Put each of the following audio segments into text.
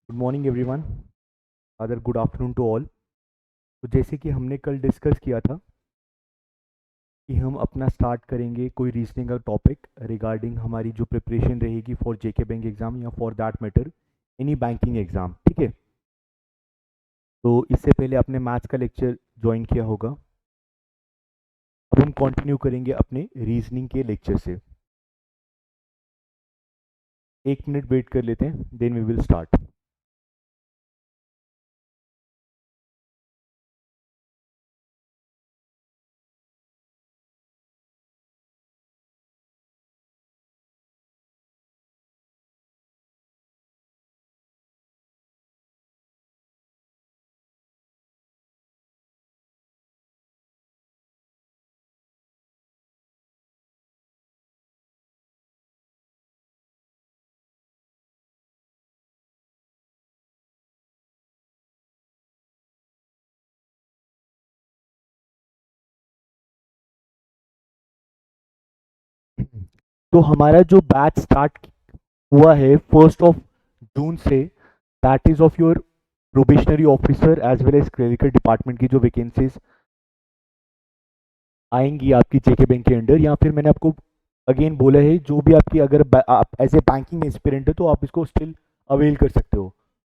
Good morning everyone, other good afternoon to all. तो जैसे कि हमने कल डिस्कस किया था कि हम अपना स्टार्ट करेंगे कोई रीजनिंग का टॉपिक रिगार्डिंग हमारी जो प्रिपरेशन रहेगी फॉर जेके बैंक एग्ज़ाम या for that matter any banking exam. ठीक है, तो इससे पहले आपने मैथ्स का लेक्चर ज्वाइन किया होगा। अब हम कंटिन्यू करेंगे अपने रीजनिंग के लेक्चर से। 1 मिनट वेट कर लेते हैं, देन वी विल स्टार्ट। तो हमारा जो बैच स्टार्ट हुआ है 1 जून से, that is of your probationary officer as well as clerical department की जो वैकेंसीज आएंगी आपकी जेके बैंक के अंडर, या फिर मैंने आपको अगेन बोला है जो भी आपकी अगर आप एज ए बैंकिंग एक्सपीरियंट है तो आप इसको स्टिल अवेल कर सकते हो।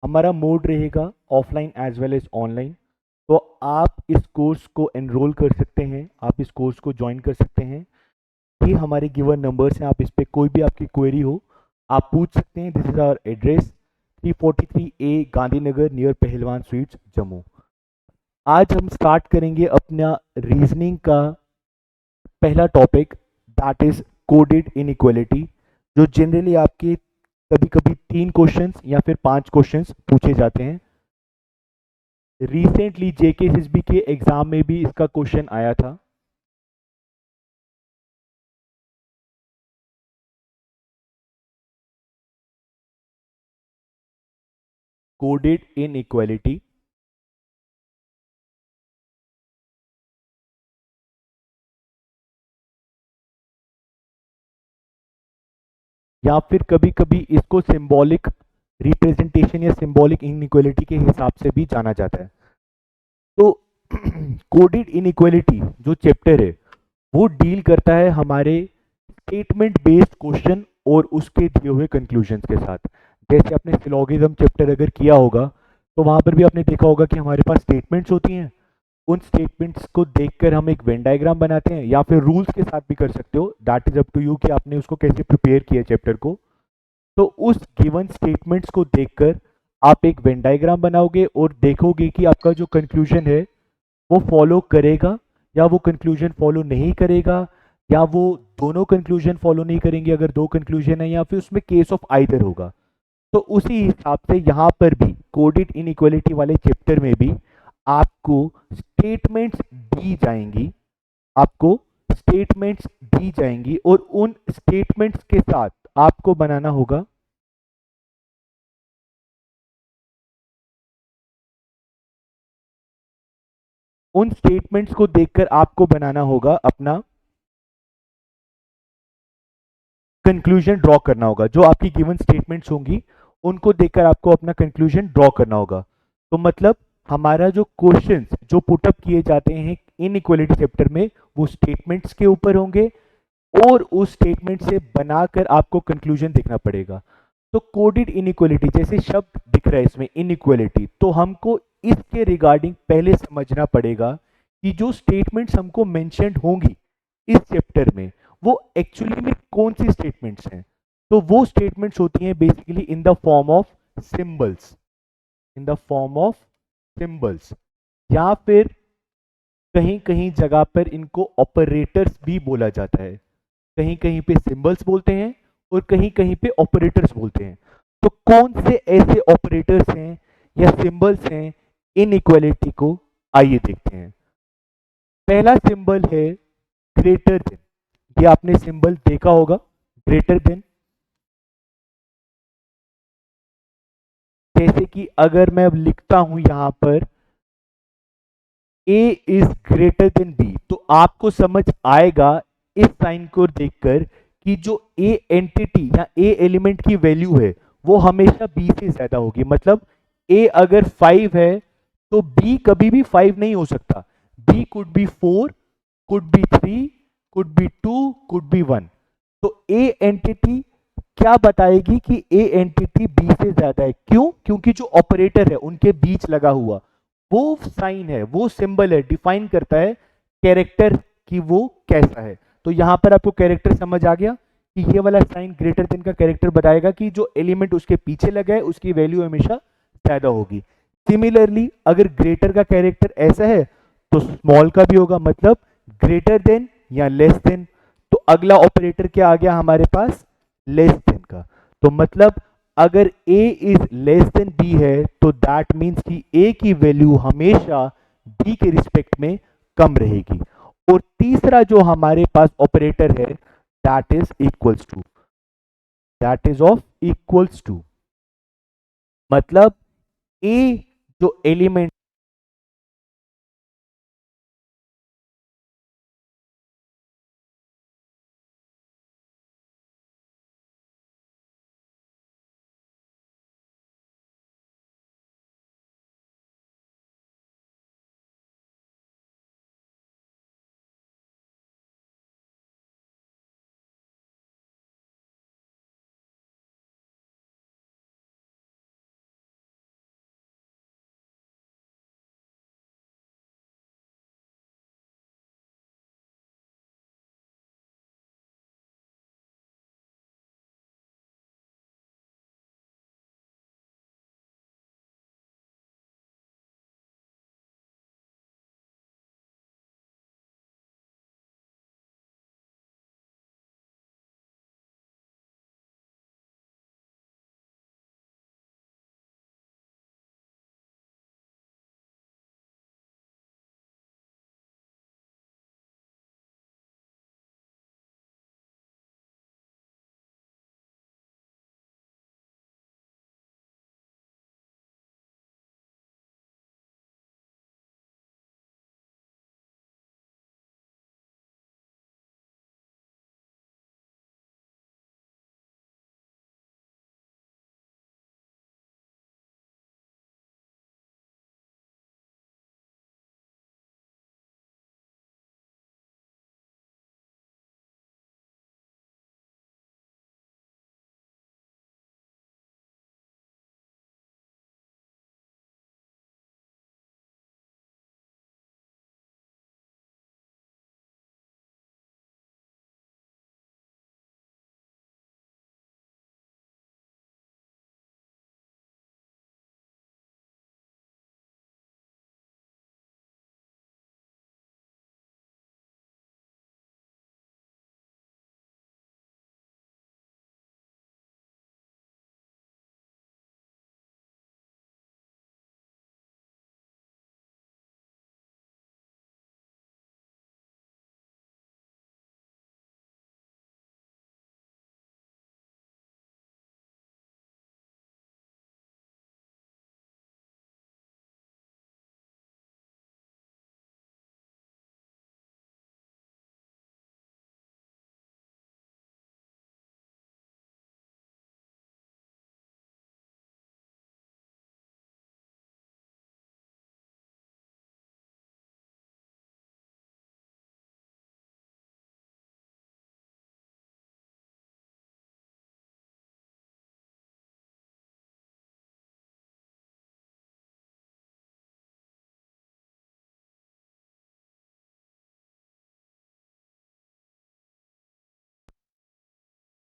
हमारा मोड रहेगा offline as well as online. तो आप इस कोर्स को एनरोल कर सकते हैं, आप इस कोर्स को ज्वाइन कर सकते हैं। ये हमारे गिवन नंबर्स हैं, आप इस पर कोई भी आपकी क्वेरी हो आप पूछ सकते हैं। This is our address 343A Gandhinagar near Pahalwan sweets Jammu. आज हम स्टार्ट करेंगे अपना रीजनिंग का पहला topic, that is coded inequality, जो जनरली आपके कभी कभी 3 क्वेश्चंस या फिर 5 क्वेश्चंस पूछे जाते हैं। रिसेंटली जेकेएसएसबी के एग्जाम में भी इसका क्वेश्चन आया था। कोडेड इनइक्वालिटी, या फिर कभी कभी इसको सिंबॉलिक रिप्रेजेंटेशन या सिंबॉलिक इनइक्वालिटी के हिसाब से भी जाना जाता है। तो कोडेड इनइक्वालिटी जो चैप्टर है वो डील करता है हमारे स्टेटमेंट बेस्ड क्वेश्चन और उसके दिए हुए कंक्लूजन्स के साथ। जैसे आपने सिलोगिज्म चैप्टर अगर किया होगा तो वहां पर भी आपने देखा होगा कि हमारे पास स्टेटमेंट्स होती हैं। उन स्टेटमेंट्स को देखकर हम एक वेन डायग्राम बनाते हैं, या फिर रूल्स के साथ भी कर सकते हो, that is up to you कि आपने उसको कैसे प्रिपेयर किया चैप्टर को। तो उस गिवन स्टेटमेंट्स को देखकर आप एक वेन डायग्राम बनाओगे और देखोगे कि आपका जो कंक्लूजन है वो फॉलो करेगा या वो कंक्लूजन फॉलो नहीं करेगा, या वो दोनों कंक्लूजन फॉलो नहीं करेंगे अगर 2 कंक्लूजन है, या फिर उसमें केस ऑफ आइदर होगा। तो उसी हिसाब से यहाँ पर भी कोडेड इनइक्वालिटी वाले चैप्टर में भी आपको स्टेटमेंट्स दी जाएंगी, आपको स्टेटमेंट्स दी जाएंगी और उन स्टेटमेंट्स के साथ आपको बनाना होगा उन स्टेटमेंट्स को देखकर आपको बनाना होगा अपना कंक्लूजन ड्रॉ करना होगा। जो आपकी गिवन स्टेटमेंट्स होंगी उनको देखकर आपको अपना कंक्लूजन ड्रॉ करना होगा। तो मतलब हमारा जो क्वेश्चंस जो पुटअप किए जाते हैं इन इक्वलिटी चैप्टर में वो स्टेटमेंट्स के ऊपर होंगे और उस स्टेटमेंट से बनाकर आपको कंक्लूजन देखना पड़ेगा। तो कोडेड इनइक्वालिटी जैसे शब्द दिख रहा है इसमें इनइक्वालिटी, तो हमको इसके रिगार्डिंग पहले समझना पड़ेगा कि जो स्टेटमेंट्स हमको मेंशन्ड होंगी इस चैप्टर में वो एक्चुअली में कौन सी स्टेटमेंट्स हैं। तो वो स्टेटमेंट्स होती हैं basically in the form of symbols, in the form of symbols, या फिर कहीं कहीं जगह पर इनको ऑपरेटर्स भी बोला जाता है। कहीं कहीं पे सिंबल्स बोलते हैं और कहीं कहीं पे ऑपरेटर्स बोलते हैं। तो कौन से ऐसे ऑपरेटर्स हैं या सिंबल्स हैं इन इक्वालिटी को, आइए देखते हैं। पहला सिंबल है ग्रेटर देन। ये आपने सिंबल देखा होगा, ग्रेटर देन। जैसे कि अगर मैं अब लिखता हूं यहां पर A is greater than B, तो आपको समझ आएगा इस साइन को देखकर कि जो A एंटिटी या A एलिमेंट की वैल्यू है वो हमेशा बी से ज्यादा होगी। मतलब ए अगर 5 है तो बी कभी भी 5 नहीं हो सकता। B could be 4, could be 3, could be 2, could be 1। तो ए एंटिटी क्या बताएगी कि ए एंटिटी बी से ज्यादा है? क्यों? क्योंकि जो ऑपरेटर है उनके बीच लगा हुआ वो साइन है, वो सिंबल है, डिफाइन करता है कैरेक्टर कि वो कैसा है। तो यहां पर आपको कैरेक्टर समझ आ गया कि ये वाला साइन ग्रेटर देन का कैरेक्टर बताएगा कि जो एलिमेंट उसके पीछे लगा है उसकी वैल्यू हमेशा ज्यादा होगी। सिमिलरली अगर ग्रेटर का कैरेक्टर ऐसा है तो स्मॉल का भी होगा, मतलब ग्रेटर देन या लेस देन। तो अगला ऑपरेटर क्या आ गया हमारे पास? लेस देन का। तो मतलब अगर a is less than b है तो दैट मीन्स कि a की वैल्यू हमेशा b के रिस्पेक्ट में कम रहेगी। और तीसरा जो हमारे पास ऑपरेटर है that is equals to, that is of equals to. मतलब a जो एलिमेंट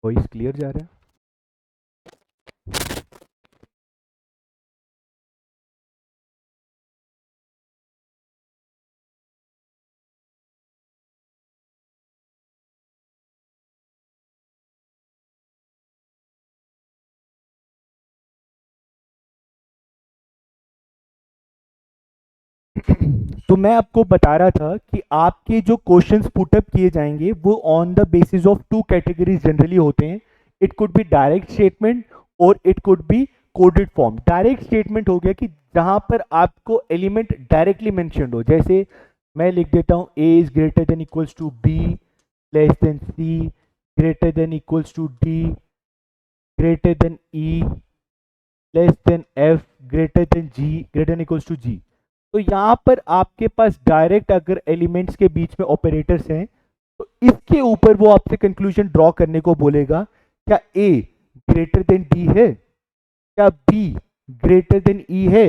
वॉइस क्लियर जा रहा है? तो मैं आपको बता रहा था कि आपके जो क्वेश्चंस पुटअप किए जाएंगे वो on the basis of two categories generally होते हैं। It could be direct statement और it could be coded form. Direct statement हो गया कि जहां पर आपको एलिमेंट डायरेक्टली मेंशन्ड हो, जैसे मैं लिख देता हूं A is greater than equals to B, less than C, greater than equals to D, greater than E, less than F greater than G greater than equals to G. तो यहाँ पर आपके पास डायरेक्ट अगर एलिमेंट्स के बीच में operators हैं तो इसके ऊपर वो आपसे कंक्लूजन ड्रॉ करने को बोलेगा, क्या ए ग्रेटर देन डी है, क्या बी ग्रेटर देन ई है,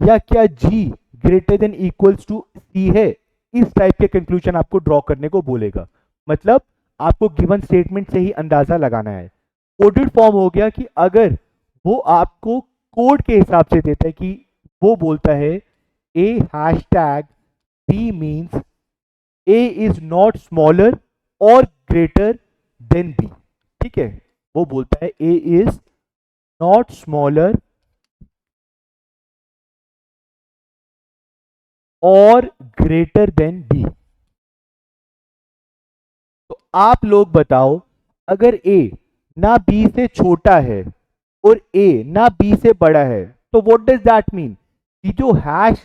या क्या जी ग्रेटर देन इक्वल्स टू सी है। इस टाइप के कंक्लूजन आपको ड्रॉ करने को बोलेगा। मतलब आपको गिवन स्टेटमेंट से ही अंदाजा लगाना है। कोडेड फॉर्म हो गया कि अगर वो आपको कोड के हिसाब से देता है कि वो बोलता है A hash tag B means A is not smaller और ग्रेटर देन बी। ठीक है, वो बोलता है ए इज नॉट स्मॉलर और ग्रेटर देन बी। तो आप लोग बताओ, अगर ए ना बी से छोटा है और ए ना बी से बड़ा है तो व्हाट डज दैट मीन कि जो हैश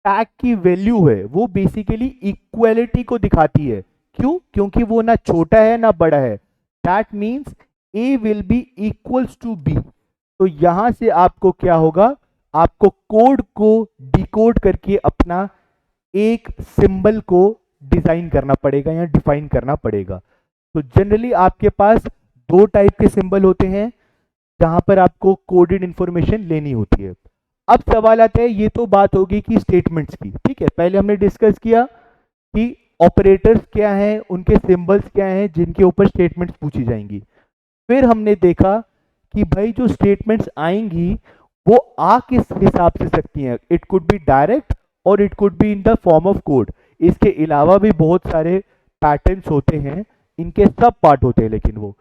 टैग की वैल्यू है वो बेसिकली इक्वलिटी को दिखाती है। क्यों? क्योंकि वो ना छोटा है ना बड़ा है। That means A will be equals to B. तो यहां से आपको क्या होगा, आपको कोड को डिकोड करके अपना एक सिंबल को डिजाइन करना पड़ेगा या डिफाइन करना पड़ेगा। तो जनरली आपके पास दो टाइप के सिंबल होते हैं जहां पर आपको कोडेड इंफॉर्मेशन लेनी होती है। अब सवाल आता है, ये तो बात होगी कि स्टेटमेंट्स की। ठीक है, पहले हमने डिस्कस किया कि ऑपरेटर्स क्या हैं, उनके सिंबल्स क्या हैं जिनके ऊपर स्टेटमेंट्स पूछी जाएंगी। फिर हमने देखा कि भाई जो स्टेटमेंट्स आएंगी वो आ किस हिसाब से सकती हैं। इट कुड बी डायरेक्ट और it could be in the form of code. इसके अलावा भी बहुत सारे पैटर्न्स होते हैं, इनके सब पार्ट होते हैं, लेकिन वो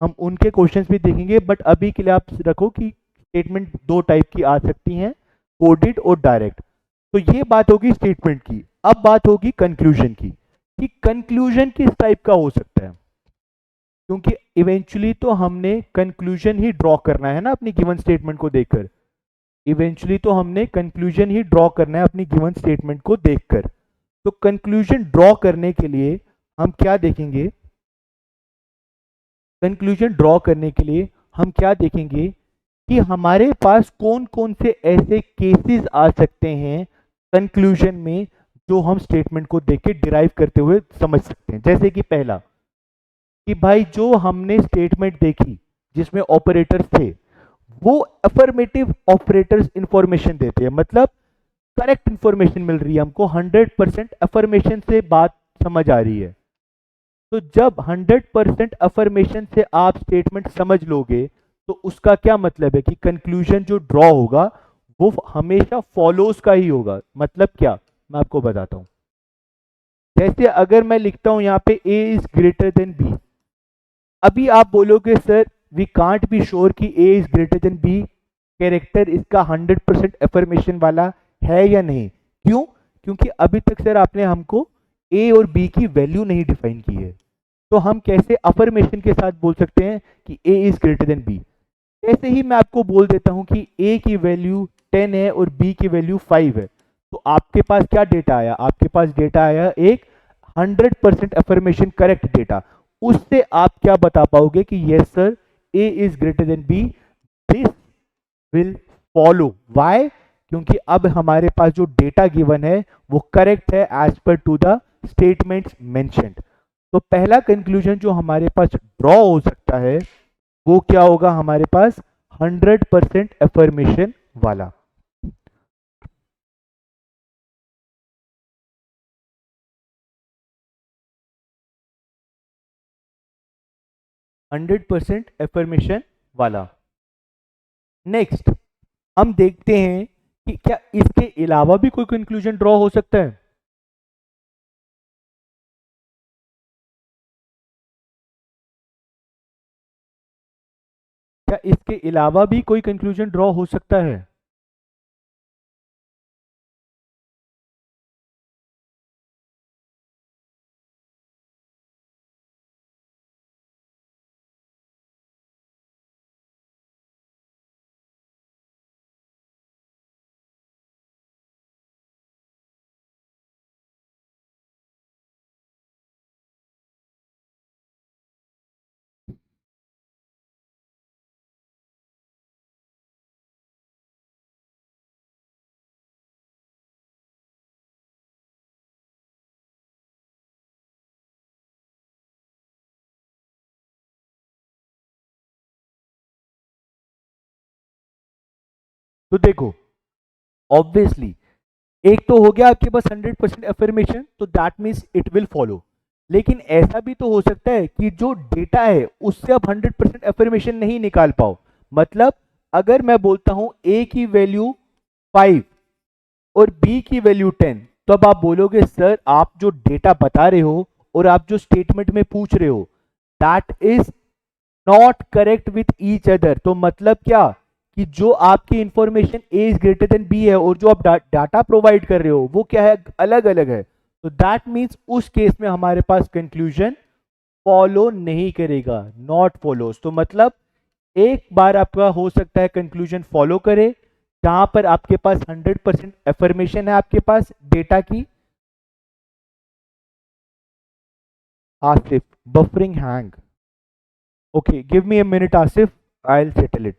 हम उनके क्वेश्चंस भी देखेंगे। बट अभी के लिए आप रखो कि स्टेटमेंट दो टाइप की आ सकती हैं, कोडेड और डायरेक्ट। तो ये बात होगी स्टेटमेंट की। अब बात होगी कंक्लूजन की, कि कंक्लूजन किस टाइप का हो सकता है। क्योंकि इवेंचुअली तो हमने कंक्लूजन ही ड्रॉ करना है ना अपनी गिवन स्टेटमेंट को देखकर। इवेंचुअली तो हमने कंक्लूजन ही ड्रॉ करना है अपनी गिवन स्टेटमेंट को देखकर। तो कंक्लूजन ड्रॉ करने के लिए हम क्या देखेंगे, कंक्लूजन ड्रॉ करने के लिए हम क्या देखेंगे कि हमारे पास कौन कौन से ऐसे केसेस आ सकते हैं कंक्लूजन में जो हम स्टेटमेंट को देख के डिराइव करते हुए समझ सकते हैं। जैसे कि पहला, कि भाई जो हमने स्टेटमेंट देखी जिसमें ऑपरेटर्स थे वो अफर्मेटिव ऑपरेटर्स इंफॉर्मेशन देते हैं, मतलब करेक्ट इंफॉर्मेशन मिल रही है हमको, 100% अफर्मेशन से बात समझ आ रही है। तो जब 100% अफर्मेशन से आप स्टेटमेंट समझ लोगे तो उसका क्या मतलब है कि कंक्लूजन जो ड्रॉ होगा वो हमेशा फॉलोज का ही होगा। मतलब क्या, मैं आपको बताता हूं। जैसे अगर मैं लिखता हूं यहां पे A is greater than B, अभी आप बोलोगे sir we can't be sure कि A is greater than B, character इसका 100% अफर्मेशन वाला है या नहीं। क्यों? क्योंकि अभी तक सर आपने हमको ए और बी की वैल्यू नहीं डिफाइन की है। तो हम कैसे अफर्मेशन के साथ बोल सकते हैं कि A is greater than B. ऐसे ही मैं आपको बोल देता हूं कि ए की वैल्यू 10 है और बी की वैल्यू 5 है। तो आपके पास क्या डेटा आया, आपके पास डेटा आया एक 100% अफर्मेशन करेक्ट डेटा। उससे आप क्या बता पाओगे कि yes sir A is greater than B, this will follow. Why? क्योंकि अब हमारे पास जो डेटा गिवन है वो करेक्ट है एज पर टू द स्टेटमेंट्स मेंशन्ड। तो पहला कंक्लूजन जो हमारे पास ड्रॉ हो सकता है वो क्या होगा हमारे पास, 100% अफर्मेशन वाला। 100% एफर्मेशन वाला। नेक्स्ट हम देखते हैं कि क्या इसके अलावा भी कोई कंक्लूजन ड्रॉ हो सकता है। क्या इसके अलावा भी कोई कंक्लूजन ड्रॉ हो सकता है। तो देखो, ऑब्वियसली एक तो हो गया आपके पास 100% अफर्मेशन, तो that means it will follow. लेकिन ऐसा भी तो हो सकता है कि जो डेटा है उससे आप 100% अफर्मेशन नहीं निकाल पाओ। मतलब अगर मैं बोलता हूं ए की वैल्यू 5 और बी की वैल्यू 10, तो अब आप बोलोगे सर आप जो डेटा बता रहे हो और आप जो स्टेटमेंट में पूछ रहे हो that is not correct with each other. तो मतलब क्या कि जो आपकी information A is greater than B है और जो आप डाटा प्रोवाइड कर रहे हो वो क्या है, अलग अलग है। तो दैट मीन्स उस केस में हमारे पास कंक्लूजन फॉलो नहीं करेगा, नॉट फॉलोज। तो मतलब एक बार आपका हो सकता है कंक्लूजन फॉलो करे जहां पर आपके पास 100% एफर्मेशन है आपके पास डेटा की। Asif, buffering hang. Okay, give me a minute Asif, I will settle it.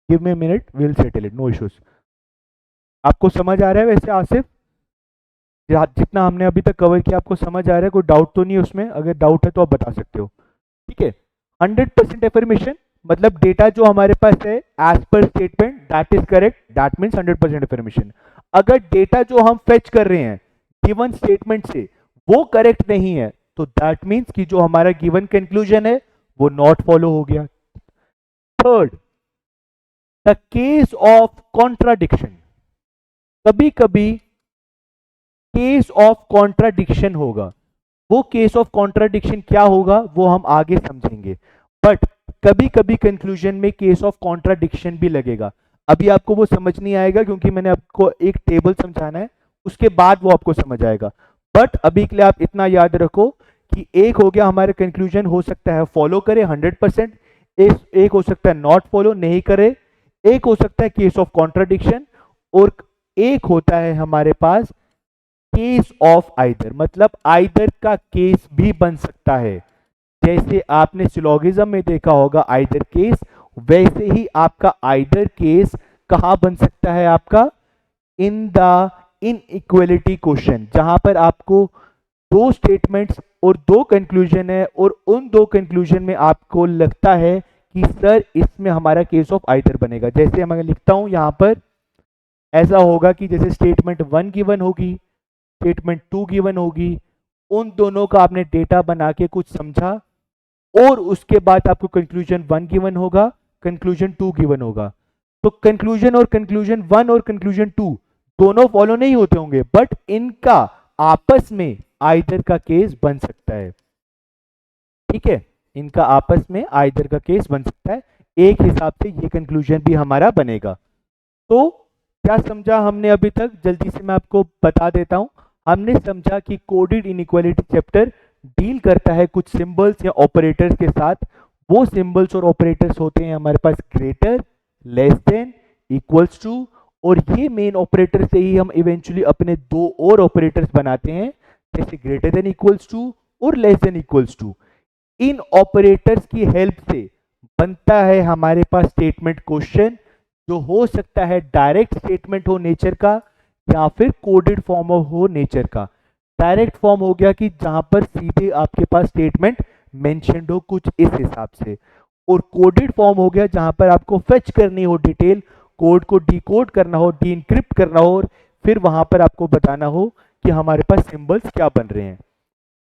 Give me a minute, we will settle it, no issues. आपको समझ आ रहा है वैसे आसिफ? जितना हमने अभी तक कवर किया आपको समझ आ रहा है? कोई डाउट तो नहीं है उसमें? अगर डाउट है तो आप बता सकते हो। ठीक है, 100% एफर्मेशन मतलब डेटा जो हमारे पास है as per statement that is correct, that means 100% affirmation. अगर डेटा जो हम फेच कर रहे हैं गिवन स्टेटमेंट से वो करेक्ट नहीं है, तो दैट मीन्स कि जो हमारा गिवन कंक्लूजन है वो नॉट फॉलो हो गया। Third, the case of contradiction. कभी कभी केस ऑफ कॉन्ट्राडिक्शन होगा। वो केस ऑफ कॉन्ट्राडिक्शन क्या होगा वो हम आगे समझेंगे, बट कभी कभी कंक्लूजन में केस ऑफ कॉन्ट्राडिक्शन भी लगेगा। अभी आपको वो समझ नहीं आएगा क्योंकि मैंने आपको एक टेबल समझाना है, उसके बाद वो आपको समझ आएगा। बट अभी के लिए आप इतना याद रखो कि एक हो गया हमारे कंक्लूजन हो सकता है फॉलो करे 100%, एक हो सकता है नॉट फॉलो नहीं करे, एक हो सकता है केस ऑफ कॉन्ट्राडिक्शन, और एक होता है हमारे पास केस ऑफ आइदर। मतलब आइदर का केस भी बन सकता है। जैसे आपने सिलोगिज्म में देखा होगा आइदर केस, वैसे ही आपका आइदर केस कहां बन सकता है आपका, इन द इनइक्वालिटी क्वेश्चन, जहां पर आपको दो स्टेटमेंट्स और दो कंक्लूजन है और उन दो कंक्लूजन में आपको लगता है कि सर इसमें हमारा केस ऑफ आइदर बनेगा। जैसे मैं लिखता हूं यहां पर, ऐसा होगा कि जैसे स्टेटमेंट 1 गिवन होगी, स्टेटमेंट 2 गिवन होगी, उन दोनों का आपने डेटा बना के कुछ समझा और उसके बाद आपको कंक्लूजन 1 गिवन होगा, कंक्लूजन 2 गिवन होगा। तो कंक्लूजन और कंक्लूजन 1 और कंक्लूजन 2 दोनों फॉलो नहीं होते होंगे, बट इनका आपस में आइदर का केस बन सकता है। ठीक है, इनका आपस में आइदर का केस बन सकता है। एक हिसाब से ये कंक्लूजन भी हमारा बनेगा। तो क्या समझा हमने अभी तक, जल्दी से मैं आपको बता देता हूं। हमने समझा कि कोडेड इनइक्वालिटी चैप्टर डील करता है कुछ सिंबल्स या ऑपरेटर्स के साथ। वो सिंबल्स और ऑपरेटर्स होते हैं हमारे पास greater, less than, equals to, और ये मेन ऑपरेटर से ही हम इवेंचुअली अपने दो और ऑपरेटर्स बनाते हैं, जैसे ग्रेटर देन इक्वल्स टू और लेस देन इक्वल्स टू। इन ऑपरेटर्स की हेल्प से बनता है हमारे पास स्टेटमेंट क्वेश्चन, जो हो सकता है डायरेक्ट स्टेटमेंट हो नेचर का या फिर कोडेड फॉर्म हो नेचर का। डायरेक्ट फॉर्म हो गया कि जहां पर सीधे आपके पास स्टेटमेंट मेंशन्ड हो कुछ इस हिसाब से, और कोडेड फॉर्म हो गया जहां पर आपको फेच करनी हो डिटेल, कोड को डिकोड करना हो, डी इंक्रिप्ट करना हो, और फिर वहां पर आपको बताना हो कि हमारे पास सिंबल्स क्या बन रहे हैं।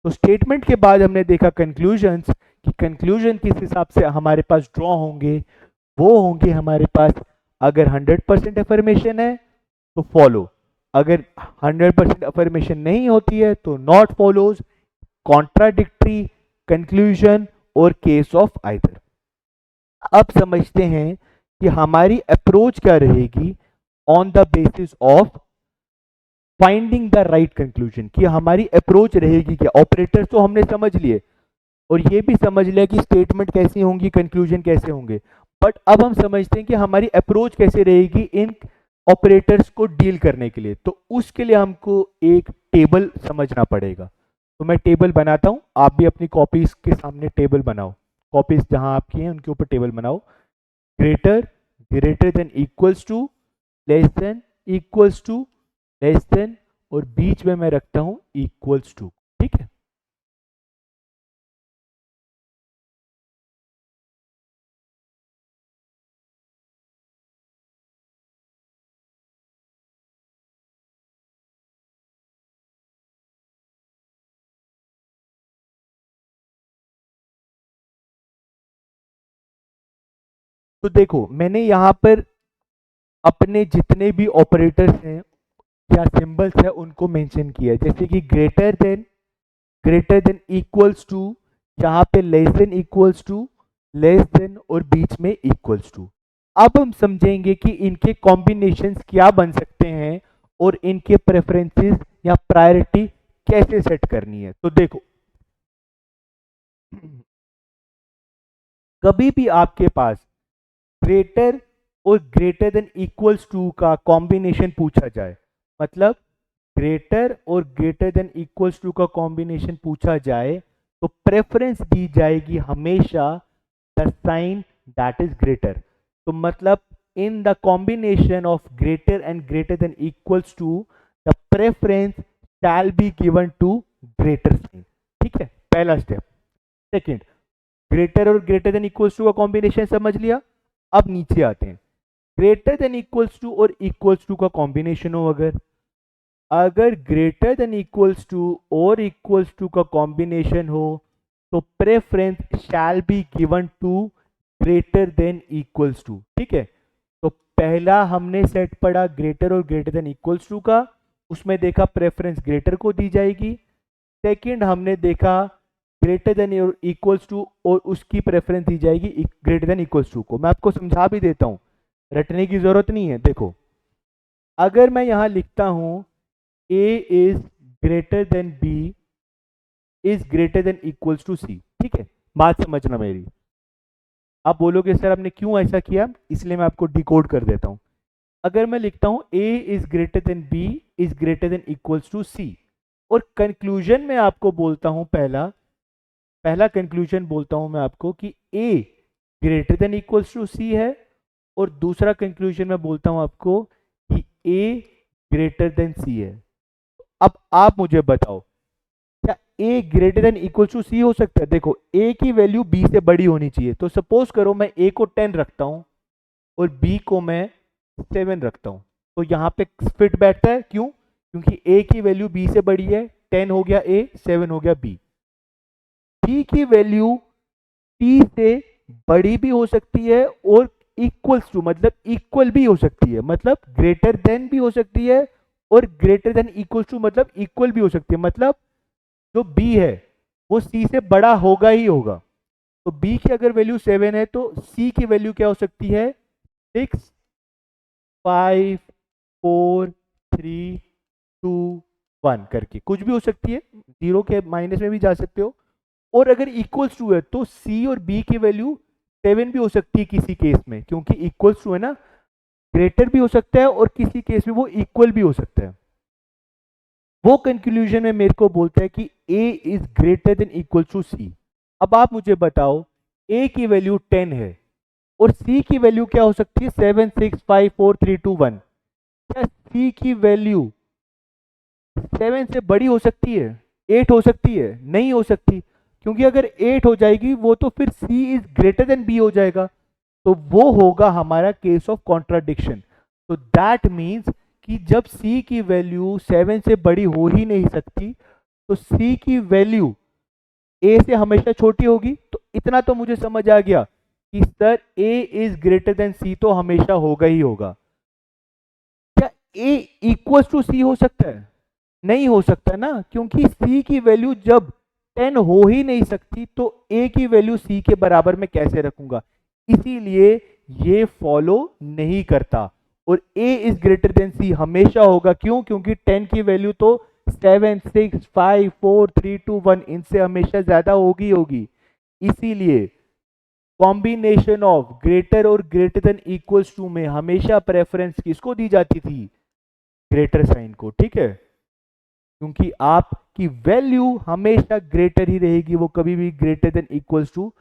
तो स्टेटमेंट के बाद हमने देखा कंक्लूजन्स, कि कंक्लूजन किस हिसाब से हमारे पास ड्रॉ होंगे। वो होंगे हमारे पास, अगर 100% अफर्मेशन है तो फॉलो, अगर 100% अफर्मेशन नहीं होती है तो नॉट फॉलोज, कॉन्ट्राडिक्टरी, कंक्लूजन और केस ऑफ आइदर। अब समझते हैं कि हमारी अप्रोच क्या रहेगी on the basis of finding the right conclusion, कि हमारी अप्रोच रहेगी क्या। ऑपरेटर्स तो हमने समझ लिए और ये भी समझ लिया कि स्टेटमेंट कैसी होंगी, कंक्लूजन कैसे होंगे, बट अब हम समझते हैं कि हमारी अप्रोच कैसे रहेगी इन ऑपरेटर्स को डील करने के लिए। तो उसके लिए हमको एक टेबल समझना पड़ेगा। तो मैं टेबल बनाता हूं, आप भी अपनी कॉपीज के सामने टेबल बनाओ, कॉपीज जहां आपकी हैं उनके ऊपर टेबल बनाओ। Greater, greater than equals to, less than, equals to, less than, और बीच में मैं रखता हूं इक्वल्स टू। ठीक है, तो देखो मैंने यहाँ पर अपने जितने भी ऑपरेटर्स हैं या सिंबल्स है उनको मेंशन किया है, जैसे कि ग्रेटर देन इक्वल्स टू, यहाँ पे less than equals to, less than और बीच में इक्वल्स टू। अब हम समझेंगे कि इनके कॉम्बिनेशंस क्या बन सकते हैं और इनके प्रेफरेंसेस या प्रायोरिटी कैसे सेट करनी है। तो देखो कभी भी आपके पास ग्रेटर और ग्रेटर देन इक्वल्स टू का कॉम्बिनेशन पूछा जाए, मतलब ग्रेटर और ग्रेटर देन इक्वल्स टू का कॉम्बिनेशन पूछा जाए, तो प्रेफरेंस दी जाएगी हमेशा the sign that is greater. तो मतलब in the combination of greater and greater than equals to, the preference shall be given to greater sign. ठीक है, पहला स्टेप। सेकेंड, ग्रेटर और ग्रेटर देन इक्वल्स टू का कॉम्बिनेशन समझ लिया। अब नीचे आते हैं, ग्रेटर देन इक्वल्स टू और इक्वल्स टू का कॉम्बिनेशन हो, अगर अगर ग्रेटर देन इक्वल्स टू और इक्वल्स टू का कॉम्बिनेशन हो, तो preference shall be given to greater than equals to. ठीक है, तो पहला हमने सेट पढ़ा ग्रेटर और ग्रेटर देन इक्वल्स टू का, उसमें देखा प्रेफरेंस ग्रेटर को दी जाएगी। सेकंड हमने देखा ग्रेटर देन इक्वल्स टू और उसकी प्रेफरेंस दी जाएगी ग्रेटर देन इक्वल्स टू को। मैं आपको समझा भी देता हूं, रटने की जरूरत नहीं है। देखो अगर मैं यहां लिखता हूं a is greater than b is greater than equals to c, ठीक है, बात समझना मेरी। आप बोलोगे सर आपने क्यों ऐसा किया, इसलिए मैं आपको डिकोड कर देता हूं। अगर मैं लिखता हूं a is greater than b is greater than equals to c, और कंक्लूजन में आपको बोलता हूं, पहला पहला कंक्लूजन बोलता हूं मैं आपको कि a greater than equals to c है, और दूसरा कंक्लूजन में बोलता हूं आपको कि a ग्रेटर देन c है। अब आप मुझे बताओ क्या a greater than equal to c हो सकता है? देखो a की वैल्यू b से बड़ी होनी चाहिए, तो सपोज करो मैं a को 10 रखता हूं और b को मैं 7 रखता हूं, तो यहां पे फिट बैठता है। क्यों? क्योंकि a की वैल्यू b से बड़ी है, 10 हो गया a, 7 हो गया b। b की वैल्यू t से बड़ी भी हो सकती है और इक्वल्स टू मतलब इक्वल भी हो सकती है, मतलब ग्रेटर देन भी हो सकती है और ग्रेटर देन इक्वल टू मतलब इक्वल भी हो सकती है। मतलब जो b है वो c से बड़ा होगा ही होगा। तो b की अगर वैल्यू 7 है तो c की वैल्यू क्या हो सकती है? 6, 5, 4, 3, 2, 1 करके कुछ भी हो सकती है, जीरो के माइनस में भी जा सकते हो। और अगर इक्वल्स टू है तो c और b की वैल्यू 7 भी हो सकती है किसी केस में, क्योंकि इक्वल्स टू है ना, ग्रेटर भी हो सकता है और किसी केस में वो इक्वल भी हो सकता है। वो कंक्लूजन में मेरे को बोलता है कि a is greater than equal to c। अब आप मुझे बताओ a की वैल्यू 10 है और c की वैल्यू क्या हो सकती है? 7, 6, 5, 4, 3, 2, 1। क्या c की वैल्यू 7 से बड़ी हो सकती है? 8 हो सकती है? नहीं हो सकती, क्योंकि अगर 8 हो जाएगी वो तो फिर c is greater than b हो जाएगा, तो वो होगा हमारा केस ऑफ कॉन्ट्राडिक्शन। तो दैट मीन्स कि जब c की वैल्यू 7 से बड़ी हो ही नहीं सकती, तो c की वैल्यू a से हमेशा छोटी होगी। तो इतना तो मुझे समझ आ गया कि sir a is greater then c तो हमेशा होगा ही होगा। क्या a इक्वल टू c हो सकता है? नहीं हो सकता ना, क्योंकि c की वैल्यू जब 10 हो ही नहीं सकती तो a की वैल्यू c के बराबर में कैसे रखूंगा? इसीलिए ये फॉलो नहीं करता, और a is greater then c हमेशा होगा। क्यों? क्योंकि 10 की वैल्यू तो 7, 6, 5, 4, 3, 2, 1 इनसे हमेशा ज्यादा होगी होगी। इसीलिए कॉम्बिनेशन ऑफ ग्रेटर और ग्रेटर देन इक्वल्स टू में हमेशा प्रेफरेंस किसको दी जाती थी? ग्रेटर साइन को। ठीक है, क्योंकि आपकी वैल्यू हमेशा ग्रेटर ही रहेगी, वो कभी भी ग्रेटर देन इक्वल्स टू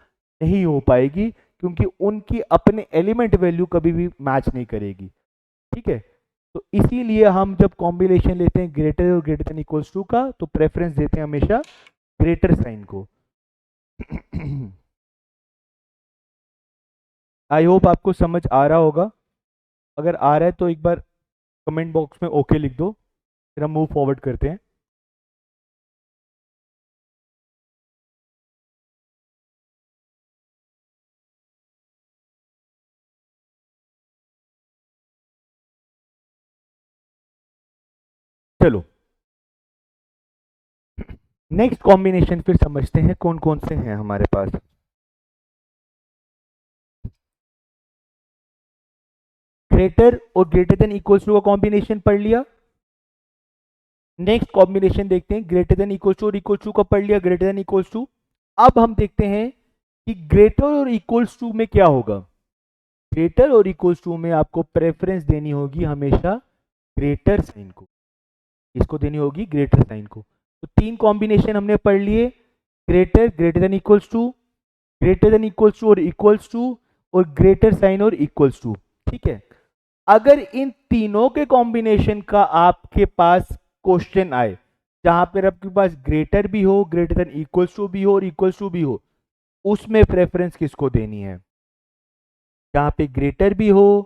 नहीं हो पाएगी, क्योंकि उनकी अपने एलिमेंट वैल्यू कभी भी मैच नहीं करेगी। ठीक है, तो इसीलिए हम जब कॉम्बिनेशन लेते हैं ग्रेटर और ग्रेटर देन इक्वल्स टू का, तो प्रेफरेंस देते हैं हमेशा ग्रेटर साइन को। आई होप आपको समझ आ रहा होगा। अगर आ रहा है तो एक बार कमेंट बॉक्स में ओके लिख दो, फिर हम मूव फॉरवर्ड करते हैं। चलो नेक्स्ट कॉम्बिनेशन फिर समझते हैं कौन कौन से हैं हमारे पास। ग्रेटर और ग्रेटर देन इक्वल्स टू का कॉम्बिनेशन पढ़ लिया। नेक्स्ट कॉम्बिनेशन देखते हैं, ग्रेटर देन इक्वल्स टू और इक्वल्स टू का पढ़ लिया, ग्रेटर देन इक्वल्स टू। अब हम देखते हैं कि ग्रेटर और इक्वल्स टू में क्या होगा। ग्रेटर और इक्वल्स टू में आपको प्रेफरेंस देनी होगी हमेशा ग्रेटर साइन को, इसको देनी होगी ग्रेटर साइन को। तो तीन कॉम्बिनेशन हमने पढ़ लिए, greater, greater than equals to, greater than equals to और इक्वल्स टू, और ग्रेटर साइन और इक्वल्स टू। ठीक है, अगर इन तीनों के कॉम्बिनेशन का आपके पास क्वेश्चन आए जहां पर आपके पास ग्रेटर भी हो, ग्रेटर देन इक्वल्स टू भी हो और इक्वल्स टू भी हो, उसमें प्रेफरेंस किसको देनी है। जहां पे ग्रेटर भी हो,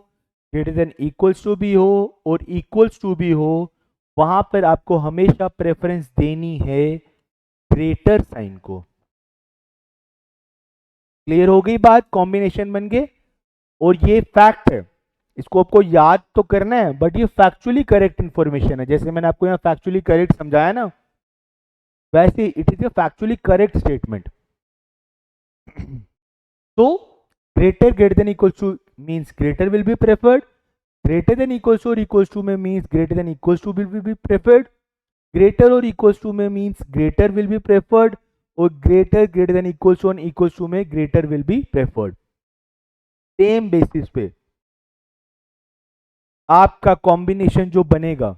ग्रेटर देन इक्वल्स टू भी हो और इक्वल्स टू भी हो, वहां पर आपको हमेशा प्रेफरेंस देनी है ग्रेटर साइन को। क्लियर हो गई बात, कॉम्बिनेशन बन गए। और ये फैक्ट है, इसको आपको याद तो करना है, बट ये फैक्चुअली करेक्ट इंफॉर्मेशन है। जैसे मैंने आपको यहाँ फैक्चुअली करेक्ट समझाया ना, वैसे it is a factually correct statement. तो greater greater than equal to means greater will be preferred, greater than equal to और इक्वल टू में means greater than equal to will be preferred, greater और equal to में means greater will be preferred, और greater greater than equal to और equal to में greater will be preferred. Same basis पे आपका combination जो बनेगा,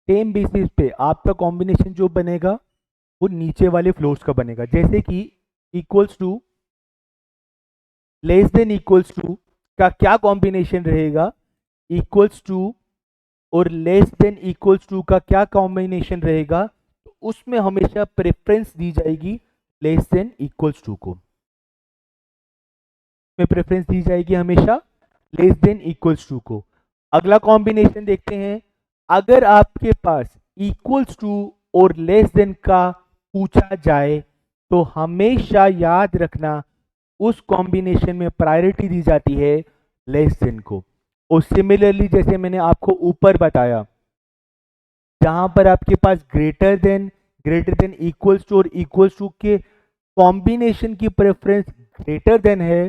सेम बेसिस पे आपका कॉम्बिनेशन जो बनेगा वो नीचे वाले फ्लोर्स का बनेगा। जैसे कि equals to less than equals to का क्या कॉम्बिनेशन रहेगा, इक्वल्स टू और लेस देन इक्वल्स टू का क्या कॉम्बिनेशन रहेगा, तो उसमें हमेशा प्रेफरेंस दी जाएगी लेस देन इक्वल्स टू को, में प्रेफरेंस दी जाएगी हमेशा लेस देन इक्वल्स टू को। अगला कॉम्बिनेशन देखते हैं, अगर आपके पास इक्वल्स टू और लेस देन का पूछा जाए तो हमेशा याद रखना उस कॉम्बिनेशन में प्रायोरिटी दी जाती है लेस देन को। और सिमिलरली जैसे मैंने आपको ऊपर बताया, जहां पर आपके पास ग्रेटर देन इक्वल्स टू और इक्वल्स टू के कॉम्बिनेशन की प्रेफरेंस ग्रेटर देन है,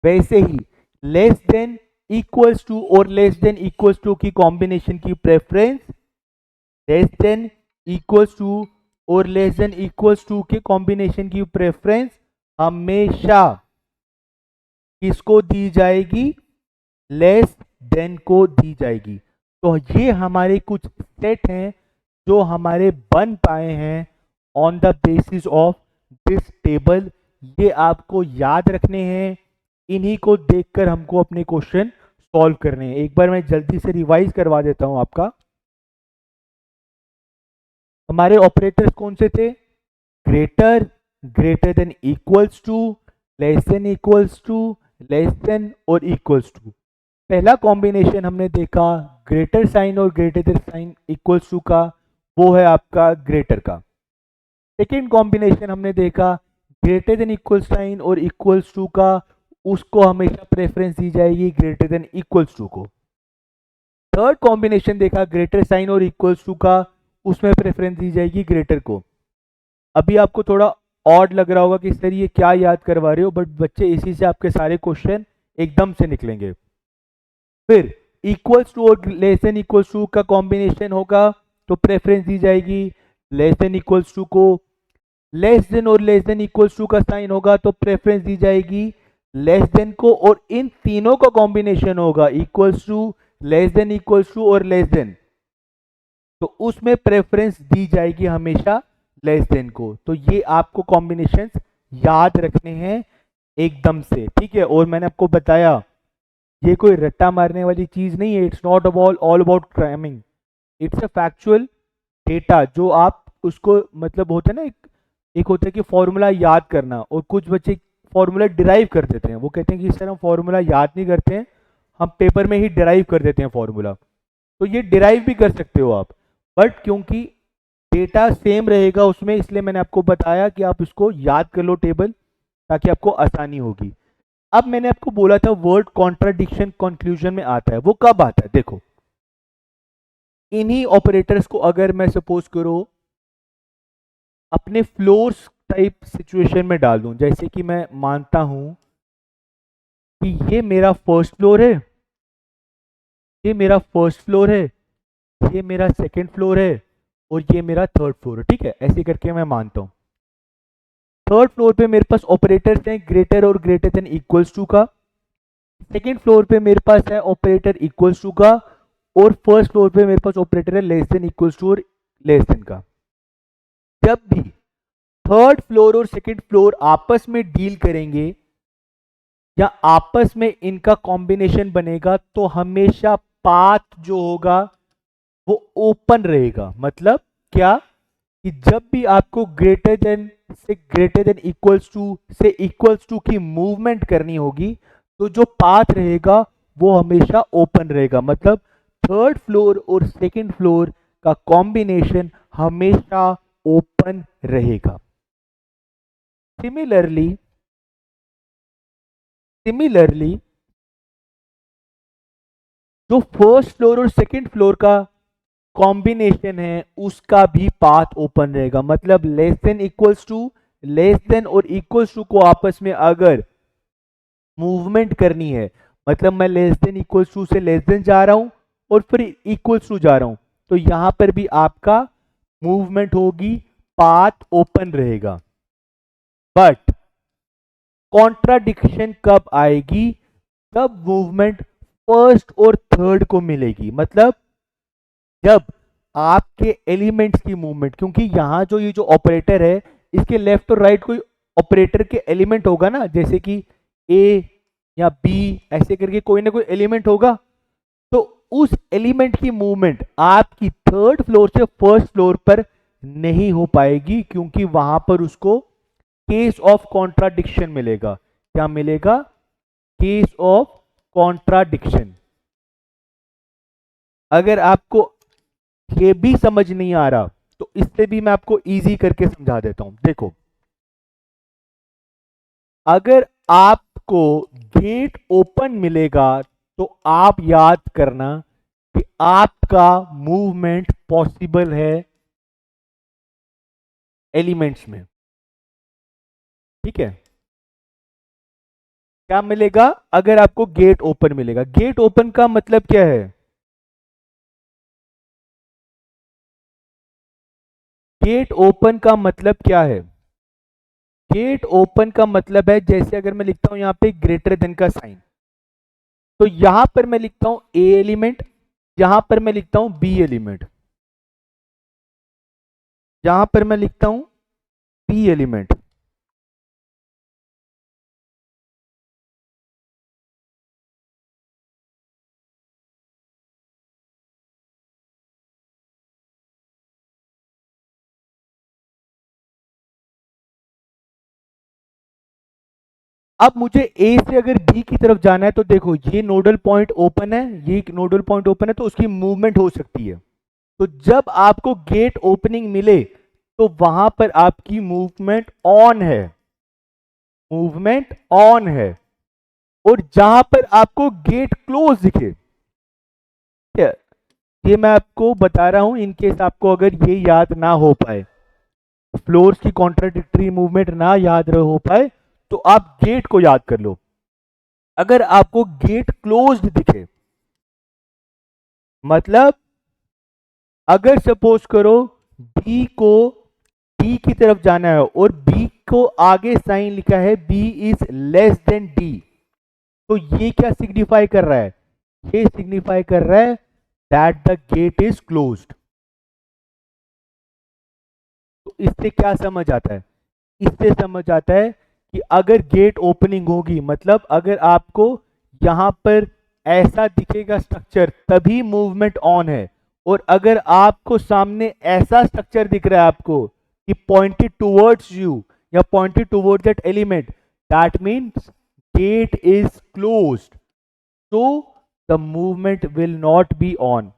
वैसे ही लेस देन इक्वल्स टू और लेस देन इक्वल्स टू की कॉम्बिनेशन की preference less than equals to और लेस देन इक्वल्स टू के कॉम्बिनेशन की प्रेफरेंस हमेशा किसको दी जाएगी, लेस देन को दी जाएगी। तो ये हमारे कुछ सेट हैं जो हमारे बन पाए हैं on the basis of this table. ये आपको याद रखने हैं, इन्हीं को देखकर हमको अपने क्वेश्चन सॉल्व करने हैं। एक बार मैं जल्दी से रिवाइज करवा देता हूं आपका। हमारे ऑपरेटर्स कौन से थे, greater, greater than equals to, less than equals to, less than और इक्वल्स टू। पहला कॉम्बिनेशन हमने देखा ग्रेटर साइन और greater than sign equals to का, वो है आपका ग्रेटर का। सेकेंड कॉम्बिनेशन हमने देखा ग्रेटर देन इक्वल साइन और इक्वल्स टू का, उसको हमेशा प्रेफरेंस दी जाएगी ग्रेटर देन इक्वल्स टू को। थर्ड कॉम्बिनेशन देखा ग्रेटर साइन और इक्वल्स टू का, उसमें प्रेफरेंस दी जाएगी ग्रेटर को। अभी आपको थोड़ा ऑड लग रहा होगा कि सर ये क्या याद करवा रहे हो, बट बच्चे इसी से आपके सारे क्वेश्चन एकदम से निकलेंगे। फिर इक्वल्स टू और लेस देन इक्वल्स टू का कॉम्बिनेशन होगा तो प्रेफरेंस दी जाएगी लेस देन इक्वल्स टू को। लेस देन और लेस देन इक्वल्स टू का साइन होगा तो प्रेफरेंस दी जाएगी लेस देन को, और इन तीनों का कॉम्बिनेशन होगा equals to, less than equals to और लेस देन, तो उसमें प्रेफरेंस दी जाएगी हमेशा लेस देन को। तो ये आपको कॉम्बिनेशंस याद रखने हैं एकदम से, ठीक है। और मैंने आपको बताया ये कोई रट्टा मारने वाली चीज नहीं है, it's not all about cramming, it's a factual data जो आप उसको मतलब होता है ना, एक एक होता है कि फॉर्मूला याद करना, और कुछ बच्चे फॉर्मूला डिराइव कर देते हैं। वो कहते हैं कि सर हम फॉर्मूला याद नहीं करते हैं, हम पेपर में ही डिराइव कर देते हैं फॉर्मूला। तो ये डिराइव भी कर सकते हो आप, बट क्योंकि डेटा सेम रहेगा उसमें, इसलिए मैंने आपको बताया कि आप इसको याद कर लो टेबल, ताकि आपको आसानी होगी। अब मैंने आपको बोला था वर्ड कॉन्ट्राडिक्शन कंक्लूजन में आता है, वो कब आता है? देखो, इन्हीं ऑपरेटर्स को अगर मैं सपोज करो अपने फ्लोर्स टाइप सिचुएशन में डाल दूं, जैसे कि मैं मानता हूं कि ये मेरा फर्स्ट फ्लोर है, ये मेरा फर्स्ट फ्लोर है, ये मेरा सेकंड फ्लोर है, और ये मेरा थर्ड फ्लोर है। ठीक है, ऐसे करके मैं मानता हूं। थर्ड फ्लोर पे मेरे पास ऑपरेटर्स हैं ग्रेटर और ग्रेटर देन इक्वल्स टू का, सेकंड फ्लोर पे मेरे पास है ऑपरेटर इक्वल्स टू का, और फर्स्ट फ्लोर पे मेरे पास ऑपरेटर है लेस देन इक्वल्स टू और लेस देन का। जब भी थर्ड फ्लोर और सेकंड फ्लोर आपस में डील करेंगे या आपस में इनका कॉम्बिनेशन बनेगा, तो हमेशा पाथ जो होगा वो ओपन रहेगा। मतलब क्या, कि जब भी आपको ग्रेटर देन से ग्रेटर देन इक्वल्स टू से इक्वल्स टू की मूवमेंट करनी होगी, तो जो पाथ रहेगा वो हमेशा ओपन रहेगा। मतलब थर्ड फ्लोर और सेकंड फ्लोर का कॉम्बिनेशन हमेशा ओपन रहेगा। सिमिलरली जो फर्स्ट फ्लोर और सेकंड फ्लोर का कॉम्बिनेशन है उसका भी पाथ ओपन रहेगा। मतलब less than equals to, less than और इक्वल्स टू को आपस में अगर मूवमेंट करनी है, मतलब मैं लेस देन इक्वल्स टू से लेस देन जा रहा हूं और फिर इक्वल्स टू जा रहा हूं, तो यहां पर भी आपका मूवमेंट होगी, पाथ ओपन रहेगा। बट कॉन्ट्राडिक्शन कब आएगी? तब मूवमेंट फर्स्ट और थर्ड को मिलेगी। मतलब जब आपके एलिमेंट्स की मूवमेंट, क्योंकि यहां जो ये जो ऑपरेटर है इसके लेफ्ट और राइट कोई ऑपरेटर के एलिमेंट होगा ना, जैसे कि ए या बी ऐसे करके कोई ना कोई एलिमेंट होगा, तो उस एलिमेंट की मूवमेंट आपकी थर्ड फ्लोर से फर्स्ट फ्लोर पर नहीं हो पाएगी, क्योंकि वहां पर उसको केस ऑफ कॉन्ट्राडिक्शन मिलेगा। क्या मिलेगा? Case of contradiction. अगर आपको ये भी समझ नहीं आ रहा तो इससे भी मैं आपको इजी करके समझा देता हूं। देखो, अगर आपको गेट ओपन मिलेगा तो आप याद करना कि आपका मूवमेंट पॉसिबल है एलिमेंट्स में। ठीक है, क्या मिलेगा? अगर आपको गेट ओपन मिलेगा, गेट ओपन का मतलब क्या है? गेट ओपन का मतलब क्या है? गेट ओपन का मतलब है, जैसे अगर मैं लिखता हूं यहां पे ग्रेटर देन का साइन, तो यहां पर मैं लिखता हूं ए एलिमेंट, यहां पर मैं लिखता हूं बी एलिमेंट, यहां पर मैं लिखता हूं बी एलिमेंट। अब मुझे ए से अगर बी की तरफ जाना है, तो देखो ये नोडल पॉइंट ओपन है, ये नोडल पॉइंट ओपन है, तो उसकी मूवमेंट हो सकती है। तो जब आपको गेट ओपनिंग मिले तो वहां पर आपकी मूवमेंट ऑन है, मूवमेंट ऑन है। और जहां पर आपको गेट क्लोज दिखे, ये मैं आपको बता रहा हूं इनकेस आपको अगर ये याद ना हो पाए, फ्लोर्स की कॉन्ट्राडिक्टरी मूवमेंट ना याद हो पाए, तो आप गेट को याद कर लो। अगर आपको गेट क्लोज्ड दिखे, मतलब अगर सपोज करो बी को डी की तरफ जाना है और बी को आगे साइन लिखा है B is less than D, तो ये क्या सिग्निफाई कर रहा है? ये सिग्निफाई कर रहा है that the gate is closed. तो इससे क्या समझ आता है? इससे समझ आता है कि अगर गेट ओपनिंग होगी, मतलब अगर आपको यहां पर ऐसा दिखेगा स्ट्रक्चर, तभी मूवमेंट ऑन है। और अगर आपको सामने ऐसा स्ट्रक्चर दिख रहा है आपको, he pointed towards you या pointed towards that element, that means gate is closed, so the movement will not be on.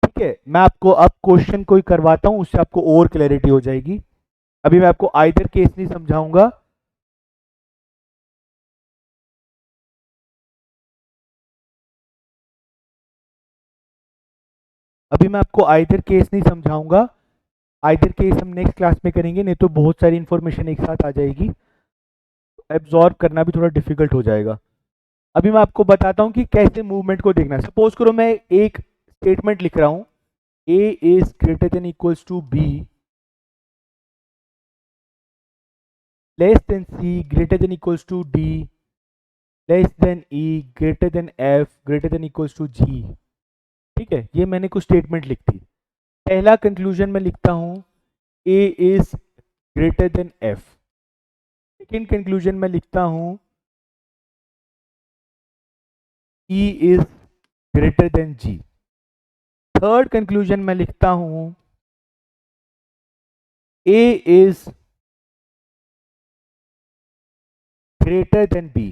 ठीक है, मैं आपको अब क्वेश्चन कोई करवाता हूं, उससे आपको और क्लैरिटी हो जाएगी. अभी मैं आपको आइदर केस नहीं समझाऊंगा. अभी मैं आपको आइदर केस नहीं समझाऊंगा. आइदर केस हम नेक्स्ट क्लास में करेंगे, नहीं तो बहुत सारी इंफॉर्मेशन एक साथ आ जाएगी, एब्जॉर्ब करना भी थोड़ा डिफिकल्ट हो जाएगा. अभी मैं आपको बताता हूं कि कैसे मूवमेंट को देखना है. सपोज करो मैं एक स्टेटमेंट लिख रहा हूं, A is greater than equals to B, less than C, greater than equals to D, less than E, greater than F, greater than equals to G. ठीक है, ये मैंने कुछ स्टेटमेंट लिख दी. पहला कंक्लूजन में लिखता हूं A is greater than F. Second conclusion में लिखता हूं E is greater than G. Third conclusion में लिखता हूं A is greater than B.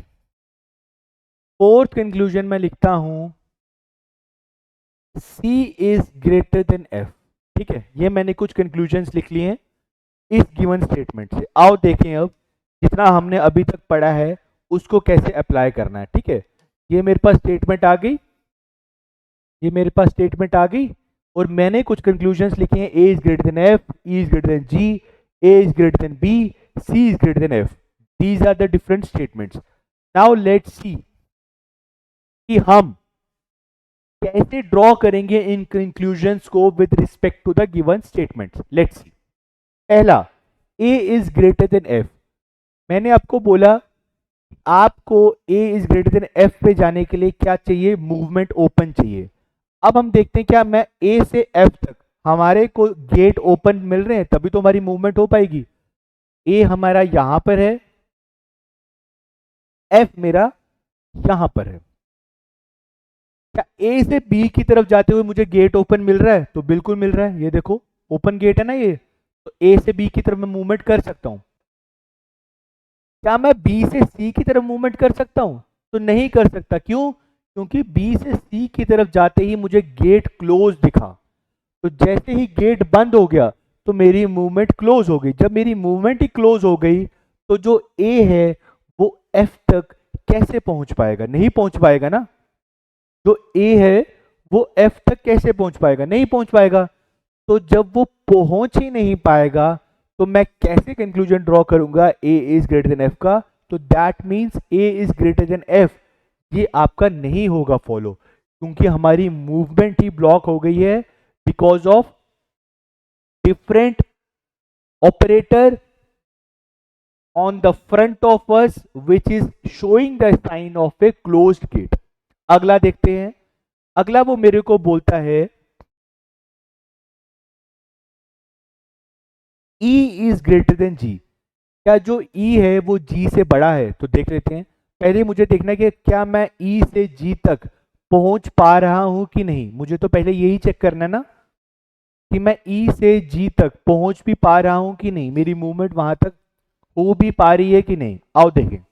Fourth conclusion में लिखता हूं C is greater than F. ठीक है, ये मैंने कुछ कंक्लूजन्स लिख लिए हैं इस गिवन स्टेटमेंट से. आओ देखें अब जितना हमने अभी तक पढ़ा है उसको कैसे अप्लाई करना है. ठीक है, ये मेरे पास स्टेटमेंट आ गई, ये मेरे पास स्टेटमेंट आ गई और मैंने कुछ कंक्लूजन्स लिखे हैं. A is greater than F, E is greater than G, A is greater than B, C is greater than F. These are the different statements. Now let's see कि हम कैसे ड्रॉ करेंगे इन कंक्लूजन्स को with respect to the given statements. Let's see. पहला, A is greater than F. मैंने आपको बोला आपको A is greater than F पे जाने के लिए क्या चाहिए, मूवमेंट ओपन चाहिए. अब हम देखते हैं क्या मैं ए से एफ तक हमारे को गेट ओपन मिल रहे हैं, तभी तो हमारी मूवमेंट हो पाएगी. ए हमारा यहां पर है, एफ मेरा यहां पर है. क्या ए से बी की तरफ जाते हुए मुझे गेट ओपन मिल रहा है? तो बिल्कुल मिल रहा है. ये देखो ओपन गेट है ना ये, तो ए से बी की तरफ मैं मूवमेंट कर सकता हूं. क्या मैं बी से सी की तरफ मूवमेंट कर सकता हूं? तो नहीं कर सकता. क्यों? क्योंकि बी से सी की तरफ जाते ही मुझे गेट क्लोज दिखा. तो जैसे ही गेट बंद हो गया तो मेरी मूवमेंट क्लोज हो गई. जब मेरी मूवमेंट ही क्लोज हो गई तो जो ए है वो एफ तक कैसे पहुंच पाएगा? नहीं पहुंच पाएगा ना. जो ए है वो एफ तक कैसे पहुंच पाएगा? नहीं पहुंच पाएगा. तो जब वो पहुंच ही नहीं पाएगा तो मैं कैसे कंक्लूजन ड्रॉ करूंगा ए इज ग्रेटर देन एफ का? तो that means A is greater than F. ये आपका नहीं होगा फॉलो, क्योंकि हमारी मूवमेंट ही ब्लॉक हो गई है because of different operator on the front of us which is showing the sign of a closed gate. अगला देखते हैं. अगला वो मेरे को बोलता है E is greater than G. क्या जो E है वो G से बड़ा है? तो देख लेते हैं. पहले मुझे देखना है कि क्या मैं E से G तक पहुंच पा रहा हूं कि नहीं. मुझे तो पहले यही चेक करना है ना कि मैं E से G तक पहुंच भी पा रहा हूं कि नहीं, मेरी मूवमेंट वहां तक हो भी पा रही है कि नहीं. आओ देखें.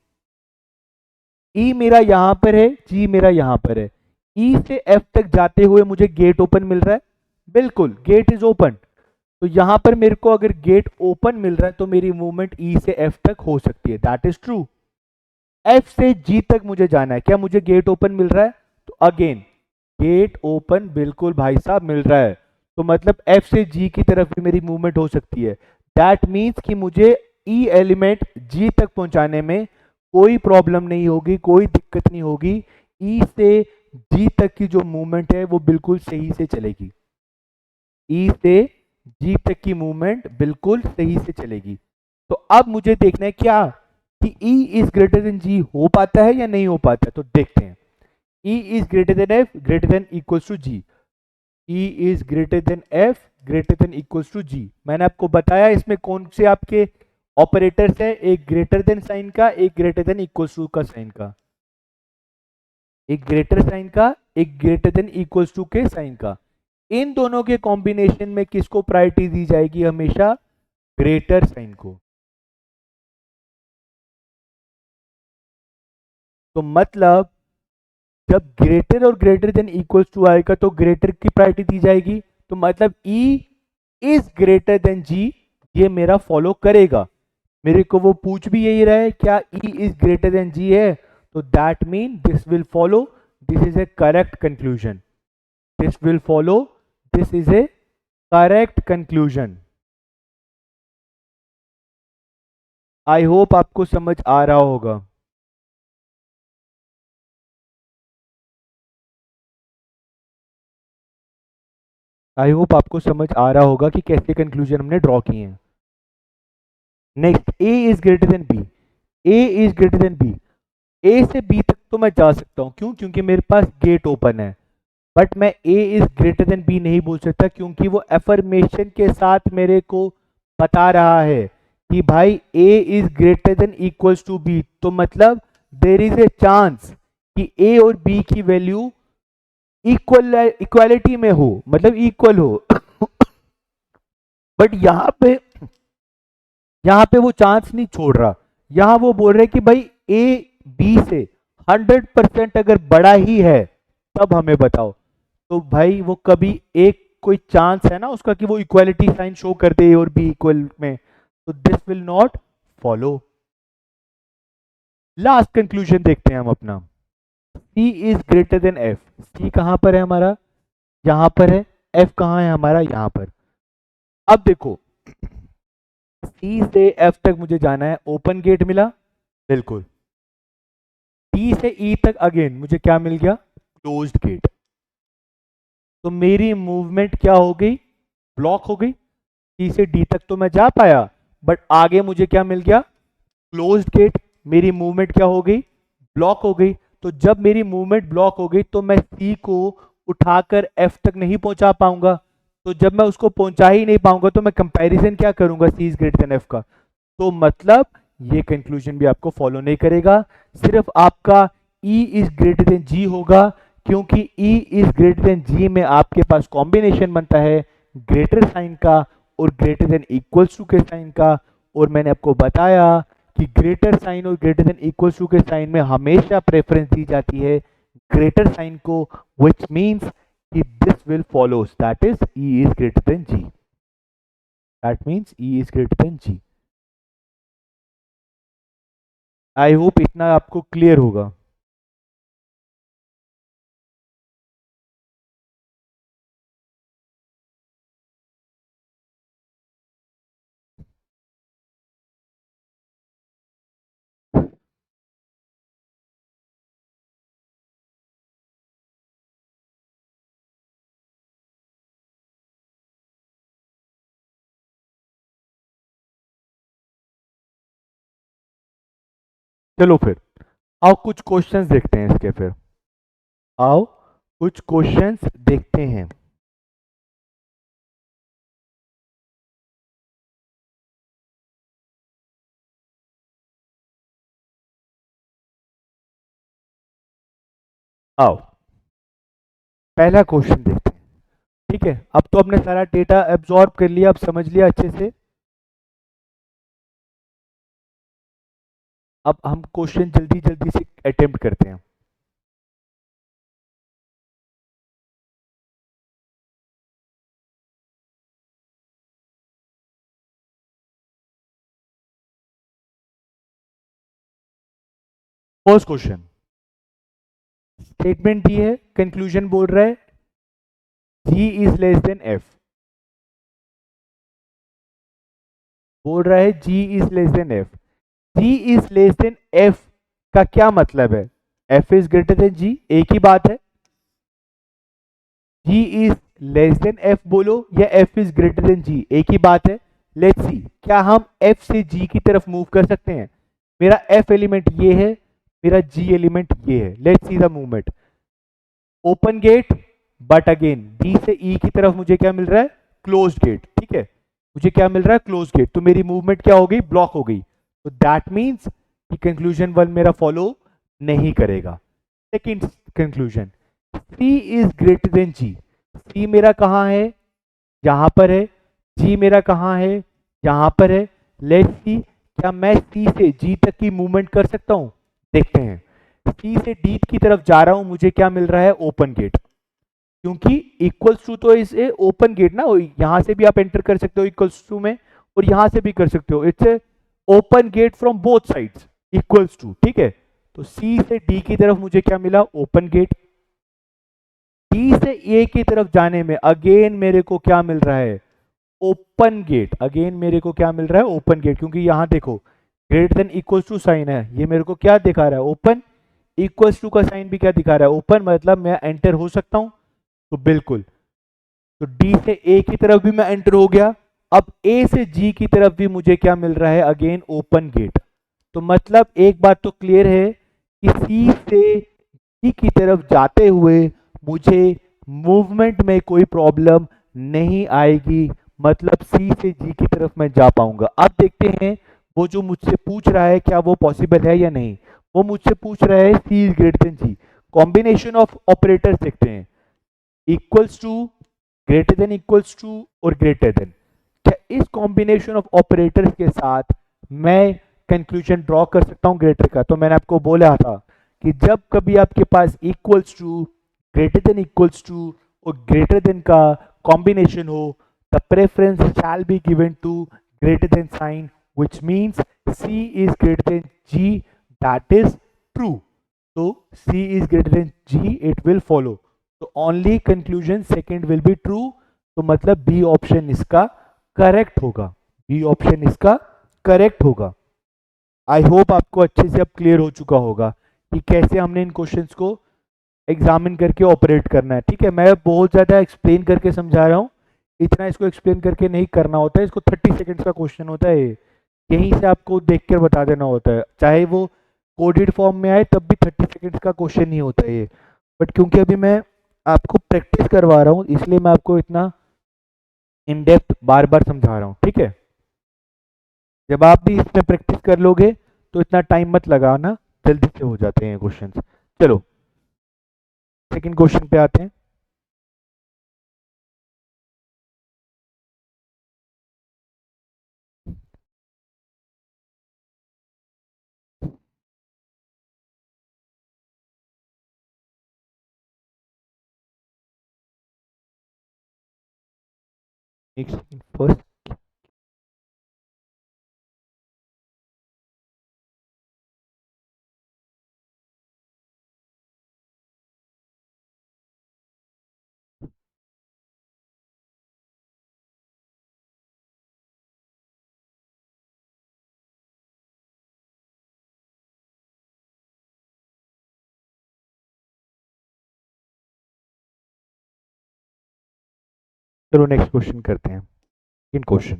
E मेरा यहां पर है, G मेरा यहां पर है. E से F तक जाते हुए मुझे गेट ओपन मिल रहा है. बिल्कुल, गेट इज ओपन. तो यहां पर मेरे को अगर गेट ओपन मिल रहा है तो मेरी मूवमेंट E से F तक हो सकती है. That is true. F से G तक मुझे जाना है. क्या मुझे गेट ओपन मिल रहा है? तो अगेन गेट ओपन बिल्कुल भाई साहब मिल रहा है. तो मतलब F से G की तरफ भी मेरी मूवमेंट हो सकती है. दैट मीन्स कि मुझे E एलिमेंट G तक पहुंचाने में कोई प्रॉब्लम नहीं होगी, कोई दिक्कत नहीं होगी. E से G तक की जो मूवमेंट है वो बिल्कुल सही से चलेगी. E से G तक की मूवमेंट बिल्कुल सही से चलेगी. तो अब मुझे देखना है क्या कि E is greater than G हो पाता है या नहीं हो पाता है. तो देखते हैं. E is greater than F greater than equals to G. E is greater than F greater than equals to G. मैंने आपको बताया इसमें कौन से आपके ऑपरेटर्स है, एक ग्रेटर देन साइन का, एक ग्रेटर देन इक्वल्स टू का साइन का, एक ग्रेटर साइन का, एक ग्रेटर देन इक्वल्स टू के साइन का. इन दोनों के कॉम्बिनेशन में किसको प्रायोरिटी दी जाएगी? हमेशा ग्रेटर साइन को। तो मतलब जब ग्रेटर और ग्रेटर देन इक्वल्स टू आएगा तो ग्रेटर की प्रायोरिटी दी जाएगी, तो मतलब ई इज ग्रेटर देन जी, ये मेरा फॉलो करेगा। मेरे को वो पूछ भी यही रहा है क्या ई इज ग्रेटर देन जी है, तो that mean this will follow, this is A correct conclusion, this will follow, this is A correct conclusion. I hope आपको समझ आ रहा होगा। आई होप आपको समझ आ रहा होगा कि कैसे कंक्लूजन हमने ड्रॉ किए हैं। Next, A is greater than B, A is greater than B, A से बी तक तो मैं जा सकता हूं, क्यों? क्योंकि मेरे पास गेट ओपन है। बट मैं ए इज ग्रेटर देन बी नहीं बोल सकता, क्योंकि वो एफर्मेशन के साथ मेरे को बता रहा है कि भाई A is greater than equals to B, तो मतलब देर इज ए चांस कि ए और बी की वैल्यू इक्वालिटी में हो, मतलब इक्वल हो। बट यहां पे वो चांस नहीं छोड़ रहा, यहां वो बोल रहे कि भाई ए बी से 100% अगर बड़ा ही है तब हमें बताओ। तो भाई वो कभी एक कोई चांस है ना उसका कि वो इक्वालिटी साइन शो कर दे और बी इक्वल में, तो this will not follow. Last conclusion देखते हैं हम अपना, C is greater than F। C कहां पर है हमारा? यहां पर है। F कहां है हमारा? यहां पर। अब देखो, C से F तक मुझे जाना है, ओपन गेट मिला, बिल्कुल। D से E तक अगेन मुझे क्या मिल गया? Closed gate. तो मेरी मूवमेंट क्या हो गई? ब्लॉक हो गई। C से D तक तो मैं जा पाया, बट आगे मुझे क्या मिल गया? Closed gate. मेरी मूवमेंट क्या हो गई? ब्लॉक हो गई। तो जब मेरी मूवमेंट ब्लॉक हो गई तो मैं C को उठाकर F तक नहीं पहुंचा पाऊंगा। तो जब मैं उसको पहुंचा ही नहीं पाऊंगा तो मैं कंपैरिजन क्या करूंगा C is greater than F का? तो मतलब ये कंक्लूजन भी आपको फॉलो नहीं करेगा, सिर्फ आपका E is greater than G होगा, क्योंकि E is greater than G में आपके पास कॉम्बिनेशन बनता है ग्रेटर साइन का और ग्रेटर देन इक्वल्स टू के साइन का। और मैंने आपको बताया कि ग्रेटर साइन और ग्रेटर देन इक्वल्स टू के साइन में हमेशा प्रेफरेंस दी जाती है ग्रेटर साइन को, व्हिच मींस कि this will follows, that is E is greater than G, that means E is greater than G। I hope इतना आपको क्लियर होगा। चलो फिर आओ कुछ क्वेश्चंस देखते हैं इसके, फिर आओ कुछ क्वेश्चंस देखते हैं। आओ पहला क्वेश्चन देखते हैं। ठीक है, अब तो आपने सारा डेटा एब्जॉर्ब कर लिया, अब समझ लिया अच्छे से। अब हम क्वेश्चन जल्दी जल्दी से अटेम्प्ट करते हैं। फर्स्ट क्वेश्चन, स्टेटमेंट दी है, कंक्लूजन बोल रहा है G is less then F, बोल रहा है G is less then F। G is less then F का क्या मतलब है? F is greater than G, एक ही बात है। G is less then F बोलो या F is greater than G, एक ही बात है। लेट्स सी, क्या हम F से G की तरफ मूव कर सकते हैं? मेरा F एलिमेंट ये है, मेरा G एलिमेंट ये है। Let's see the movement, open gate, but again D से E की तरफ मुझे क्या मिल रहा है? Closed gate. ठीक है, मुझे क्या मिल रहा है? Closed gate. तो मेरी मूवमेंट क्या हो गई? ब्लॉक हो गई। तो दैट मीन्स कि कंक्लूजन 1 मेरा फॉलो नहीं करेगा। Second conclusion, C is greater than G। C मेरा कहां है? यहां पर है। G मेरा कहां है? यहां पर है। लेट्स सी, क्या मैं सी से जी तक की मूवमेंट कर सकता हूं? देखते हैं। सी से डी की तरफ जा रहा हूं, मुझे क्या मिल रहा है? Open gate. क्योंकि इक्वल्स टू तो इस ओपन गेट ना, यहां से भी आप एंटर कर सकते हो इक्वल्स टू में, और यहां से भी कर सकते हो। It's a open gate from both sides equals to, ठीक है। तो सी से डी की तरफ मुझे क्या मिला? Open gate. डी से ए की तरफ जाने में अगेन मेरे को क्या मिल रहा है? Open gate. अगेन मेरे को क्या मिल रहा है? Open gate. क्योंकि यहां देखो greater than equals to sign है, ये मेरे को क्या दिखा रहा है? ओपन। इक्वल्स टू का साइन भी क्या दिखा रहा है? ओपन। मतलब मैं एंटर हो सकता हूं, तो बिल्कुल। तो डी से ए की तरफ भी मैं एंटर हो गया। अब ए से जी की तरफ भी मुझे क्या मिल रहा है? Again open gate. तो मतलब एक बात तो क्लियर है कि सी से जी की तरफ जाते हुए मुझे मूवमेंट में कोई प्रॉब्लम नहीं आएगी। मतलब सी से जी की तरफ मैं जा पाऊंगा। अब देखते हैं वो जो मुझसे पूछ रहा है क्या वो पॉसिबल है या नहीं। वो मुझसे पूछ रहा है C is greater than G. Combination of operators देखते हैं। Equals to, greater than equals to और ग्रेटर देन। क्या इस कॉम्बिनेशन ऑफ ऑपरेटर्स के साथ मैं कंक्लूजन ड्रॉ कर सकता हूं ग्रेटर का? तो मैंने आपको बोला था कि जब कभी आपके पास equals to, greater than equals to और ग्रेटर देन का कॉम्बिनेशन हो, the preference shall be given to greater than sign, which means C is greater than G, that is true. So C is greater than G, it will follow. तो only conclusion second will be true. तो मतलब B option इसका correct होगा। B option इसका correct होगा। I hope आपको अच्छे से अब क्लियर हो चुका होगा कि कैसे हमने इन क्वेश्चंस को एग्जामिन करके ऑपरेट करना है। ठीक है, मैं बहुत ज़्यादा एक्सप्लेन करके समझा रहा हूँ, इतना इसको एक्सप्लेन करके नहीं करना होता है। इसको 30 सेकेंड्स का क्वेश्चन होता है, यहीं से आपको देख कर बता देना होता है। चाहे वो कोडेड फॉर्म में आए तब भी 30 सेकेंड्स का क्वेश्चन ही होता है ये। बट क्योंकि अभी मैं आपको प्रैक्टिस करवा रहा हूँ, इसलिए मैं आपको इतना इन डेप्थ बार बार समझा रहा हूँ। ठीक है, जब आप भी इसमें प्रैक्टिस कर लोगे तो इतना टाइम मत लगाना, जल्दी से हो जाते हैं क्वेश्चन। चलो सेकंड क्वेश्चन पे आते हैं। एक सेकंड फर्स्ट। चलो नेक्स्ट क्वेश्चन करते हैं। इन क्वेश्चन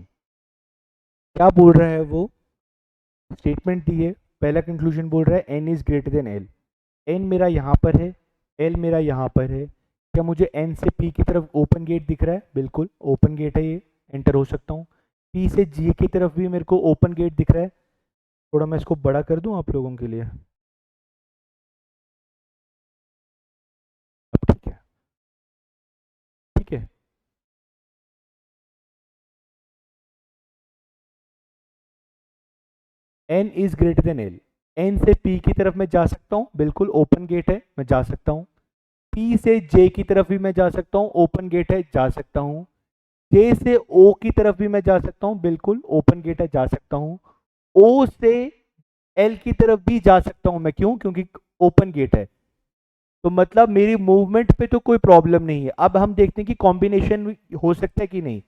क्या बोल रहा है वो? स्टेटमेंट दी है, पहला कंक्लूजन बोल रहा है N is greater than L. N मेरा यहाँ पर है, एल मेरा यहाँ पर है। क्या मुझे एन से पी की तरफ ओपन गेट दिख रहा है? बिल्कुल ओपन गेट है, ये एंटर हो सकता हूँ। पी से जी की तरफ भी मेरे को ओपन गेट दिख रहा है। थोड़ा मैं इसको बड़ा कर दूँ आप लोगों के लिए। अब ठीक है, ठीक है। N is greater than L. N से पी की तरफ मैं जा सकता हूँ, बिल्कुल ओपन गेट है, मैं जा सकता हूँ। पी से जे की तरफ भी मैं जा सकता हूँ, ओपन गेट है, जा सकता हूँ। जे से ओ की तरफ भी मैं जा सकता हूँ, बिल्कुल ओपन गेट है, जा सकता हूँ। ओ से एल की तरफ भी जा सकता हूं मैं, क्यों? क्योंकि ओपन गेट है। तो मतलब मेरी मूवमेंट पे तो कोई प्रॉब्लम नहीं है। अब हम देखते हैं कि कॉम्बिनेशन हो सकता है कि नहीं।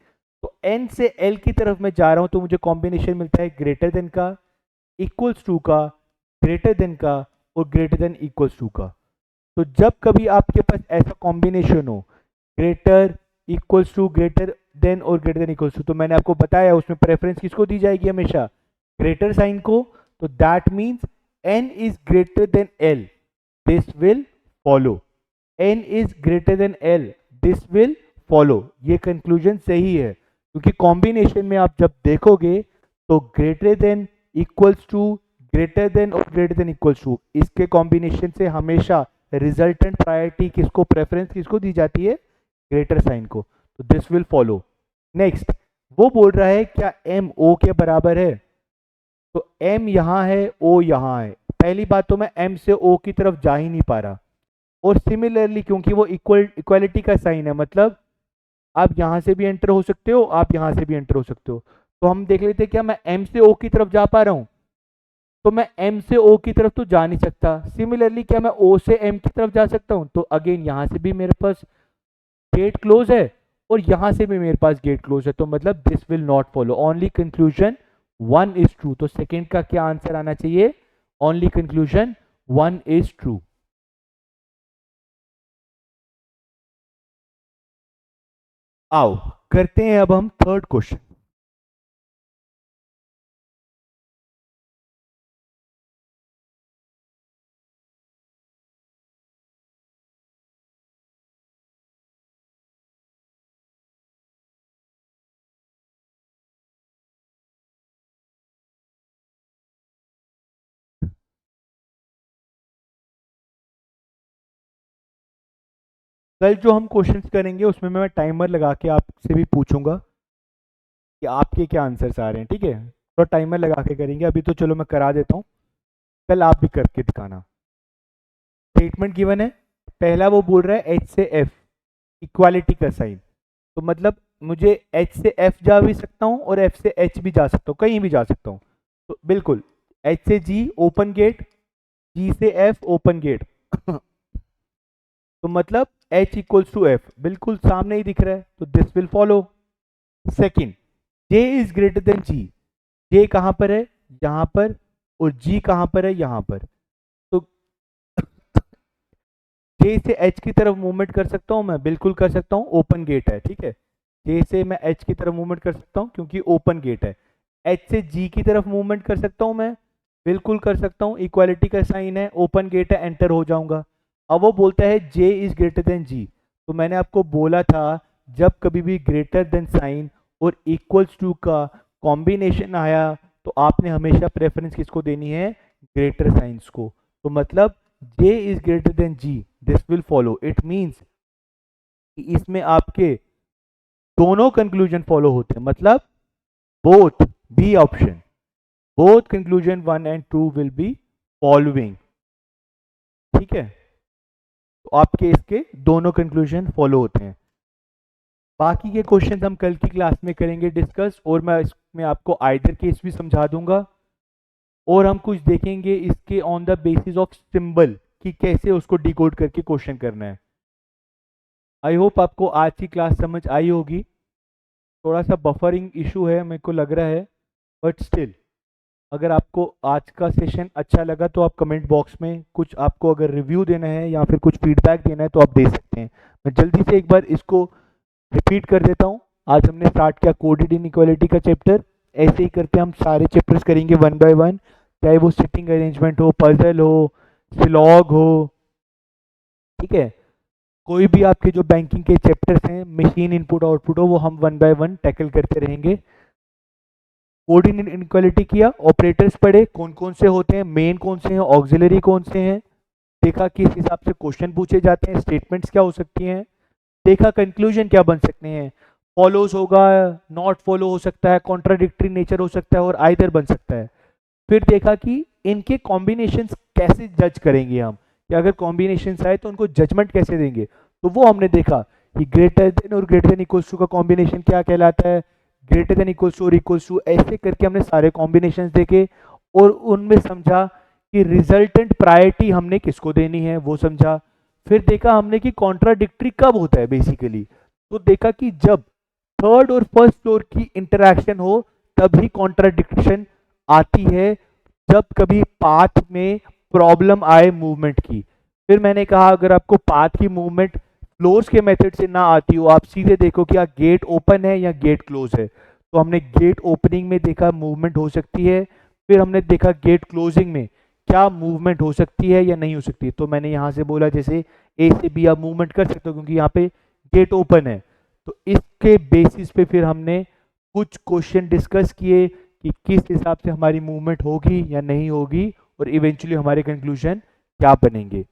तो एन से एल की तरफ मैं जा रहा हूं तो मुझे कॉम्बिनेशन मिलता है ग्रेटर देन का, इक्वल्स टू का, ग्रेटर देन का और ग्रेटर देन इक्वल्स टू का। तो जब कभी आपके पास ऐसा कॉम्बिनेशन हो, greater, equals to, greater than और ग्रेटर देन इक्वल्स टू, तो मैंने आपको बताया उसमें प्रेफरेंस किसको दी जाएगी? हमेशा ग्रेटर साइन को। तो that means n is greater than L, this will follow। n is greater than L, this will follow। ये कंक्लूजन सही है, क्योंकि कॉम्बिनेशन में आप जब देखोगे तो greater than, equals to, greater than और ग्रेटर देन इक्वल्स टू, इसके कॉम्बिनेशन से हमेशा रिजल्टेंट प्रायोरिटी किसको, प्रेफरेंस किसको दी जाती है? ग्रेटर साइन को। तो दिस विल फॉलो। नेक्स्ट, वो बोल रहा है क्या m o के बराबर है, तो m यहाँ है o यहाँ है। पहली बात तो मैं m से o की तरफ जा ही नहीं पा रहा, और सिमिलरली क्योंकि वो इक्वलिटी का साइन है, मतलब आप यहाँ से भी एंटर हो सकते हो, आप यहाँ से भी एंटर हो सकते हो। तो हम देख लेते हैं क्या मैं m से o की तरफ जा पा रहा हूँ, तो मैं m से o की तरफ तो जा नहीं सकता। सिमिलरली क्या मैं o से m की तरफ जा सकता हूँ, तो अगेन यहाँ से भी मेरे पास गेट क्लोज है और यहां से भी मेरे पास गेट क्लोज है, तो मतलब this will not follow. Only conclusion 1 is true, तो सेकंड का क्या आंसर आना चाहिए, ओनली कंक्लूजन 1 इज ट्रू। आओ करते हैं अब हम थर्ड क्वेश्चन। कल जो हम क्वेश्चंस करेंगे उसमें मैं टाइमर लगा के आपसे भी पूछूंगा कि आपके क्या आंसर्स आ रहे हैं, ठीक है, तो टाइमर लगा के करेंगे। अभी तो चलो मैं करा देता हूँ, कल आप भी करके दिखाना। स्टेटमेंट गिवन है, पहला वो बोल रहा है एच से एफ इक्वालिटी का साइन, तो मतलब मुझे एच से एफ जा भी सकता हूँ और एफ से एच भी जा सकता हूँ, कहीं भी जा सकता हूँ। तो बिल्कुल एच से जी ओपन गेट, जी से एफ ओपन गेट तो मतलब एच इक्वल्स टू एफ बिल्कुल सामने ही दिख रहा है, तो this will follow. Second, J is greater than G, J कहां पर है, यहां पर, और जी कहां पर है, यहां पर। तो जे से एच की तरफ मूवमेंट कर सकता हूं मैं, बिल्कुल कर सकता हूं, ओपन गेट है, ठीक है। जे से मैं एच की तरफ मूवमेंट कर सकता हूं क्योंकि ओपन गेट है। एच से जी की तरफ मूवमेंट कर सकता हूं मैं, बिल्कुल कर सकता हूं, इक्वालिटी का साइन है, ओपन गेट है, एंटर हो जाऊंगा। अब वो बोलता है जे इज ग्रेटर देन जी, तो मैंने आपको बोला था जब कभी भी ग्रेटर देन साइन और इक्वल्स टू का कॉम्बिनेशन आया तो आपने हमेशा प्रेफरेंस किसको देनी है, ग्रेटर साइंस को। तो मतलब J is greater than G, this will follow. It means कि इसमें आपके दोनों कंक्लूजन फॉलो होते हैं, मतलब both, B option, both conclusion 1 and 2 will be following, ठीक है। तो आपके इसके दोनों कंक्लूजन फॉलो होते हैं। बाकी के क्वेश्चन हम कल की क्लास में करेंगे डिस्कस, और मैं इसमें आपको आइदर केस भी समझा दूंगा, और हम कुछ देखेंगे इसके on the basis of symbol कि कैसे उसको डिकोड करके क्वेश्चन करना है। आई होप आपको आज की क्लास समझ आई होगी। थोड़ा सा बफरिंग इशू है मेरे को लग रहा है, बट स्टिल अगर आपको आज का सेशन अच्छा लगा तो आप कमेंट बॉक्स में कुछ, आपको अगर रिव्यू देना है या फिर कुछ फीडबैक देना है तो आप दे सकते हैं। मैं जल्दी से एक बार इसको रिपीट कर देता हूँ। आज हमने स्टार्ट किया कोडेड इनइक्वालिटी का चैप्टर, ऐसे ही करके हम सारे चैप्टर्स करेंगे 1 by 1, चाहे वो सिटिंग अरेंजमेंट हो, पजल हो, सिलॉग हो, ठीक है। कोई भी आपके जो बैंकिंग के चैप्टर्स हैं, मशीन इनपुट आउटपुट हो, वो हम 1 by 1 टैकल करते रहेंगे। कोडिंग इनइक्वालिटी किया, ऑपरेटर्स पढ़े कौन कौन से होते हैं, मेन कौन से हैं, ऑक्सिलरी कौन से हैं, देखा किस हिसाब से क्वेश्चन पूछे जाते हैं, स्टेटमेंट्स क्या हो सकती हैं, देखा कंक्लूजन क्या बन सकते हैं, फॉलोज होगा, नॉट फॉलो हो सकता है, कॉन्ट्राडिक्टरी नेचर हो सकता है, और आइदर बन सकता है। फिर देखा कि इनके कॉम्बिनेशंस कैसे जज करेंगे हम, कि अगर कॉम्बिनेशंस आए तो उनको जजमेंट कैसे देंगे, तो वो हमने देखा कि ग्रेटर देन और ग्रेटर देन इक्वल्स टू का कॉम्बिनेशन क्या कहलाता है, ग्रेटर देन इक्वल्स टू और इक्वल्स टू, ऐसे करके हमने सारे कॉम्बिनेशंस देखे और उनमें समझा कि रिजल्टेंट प्रायोरिटी हमने किसको देनी है वो समझा। फिर देखा हमने कि कॉन्ट्राडिक्टरी कब होता है बेसिकली, तो देखा कि जब थर्ड और फर्स्ट फ्लोर की इंटरैक्शन हो तभी कॉन्ट्राडिक्शन आती है, जब कभी पाथ में प्रॉब्लम आए मूवमेंट की। फिर मैंने कहा अगर आपको पाथ की मूवमेंट फ्लोर्स के मेथड से ना आती हो, आप सीधे देखो कि गेट ओपन है या गेट क्लोज है, तो हमने गेट ओपनिंग में देखा मूवमेंट हो सकती है, फिर हमने देखा गेट क्लोजिंग में क्या मूवमेंट हो सकती है या नहीं हो सकती। तो मैंने यहाँ से बोला जैसे ए से बी आप मूवमेंट कर सकते हो क्योंकि यहाँ पे गेट ओपन है, तो इसके बेसिस पे फिर हमने कुछ क्वेश्चन डिस्कस किए कि किस हिसाब से हमारी मूवमेंट होगी या नहीं होगी, और इवेंचुअली हमारे कंक्लूजन क्या बनेंगे।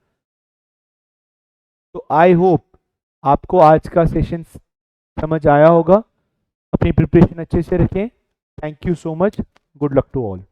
तो आई होप आपको आज का सेशन समझ आया होगा। अपनी प्रिपरेशन अच्छे से रखें। Thank you so much. Good luck to all.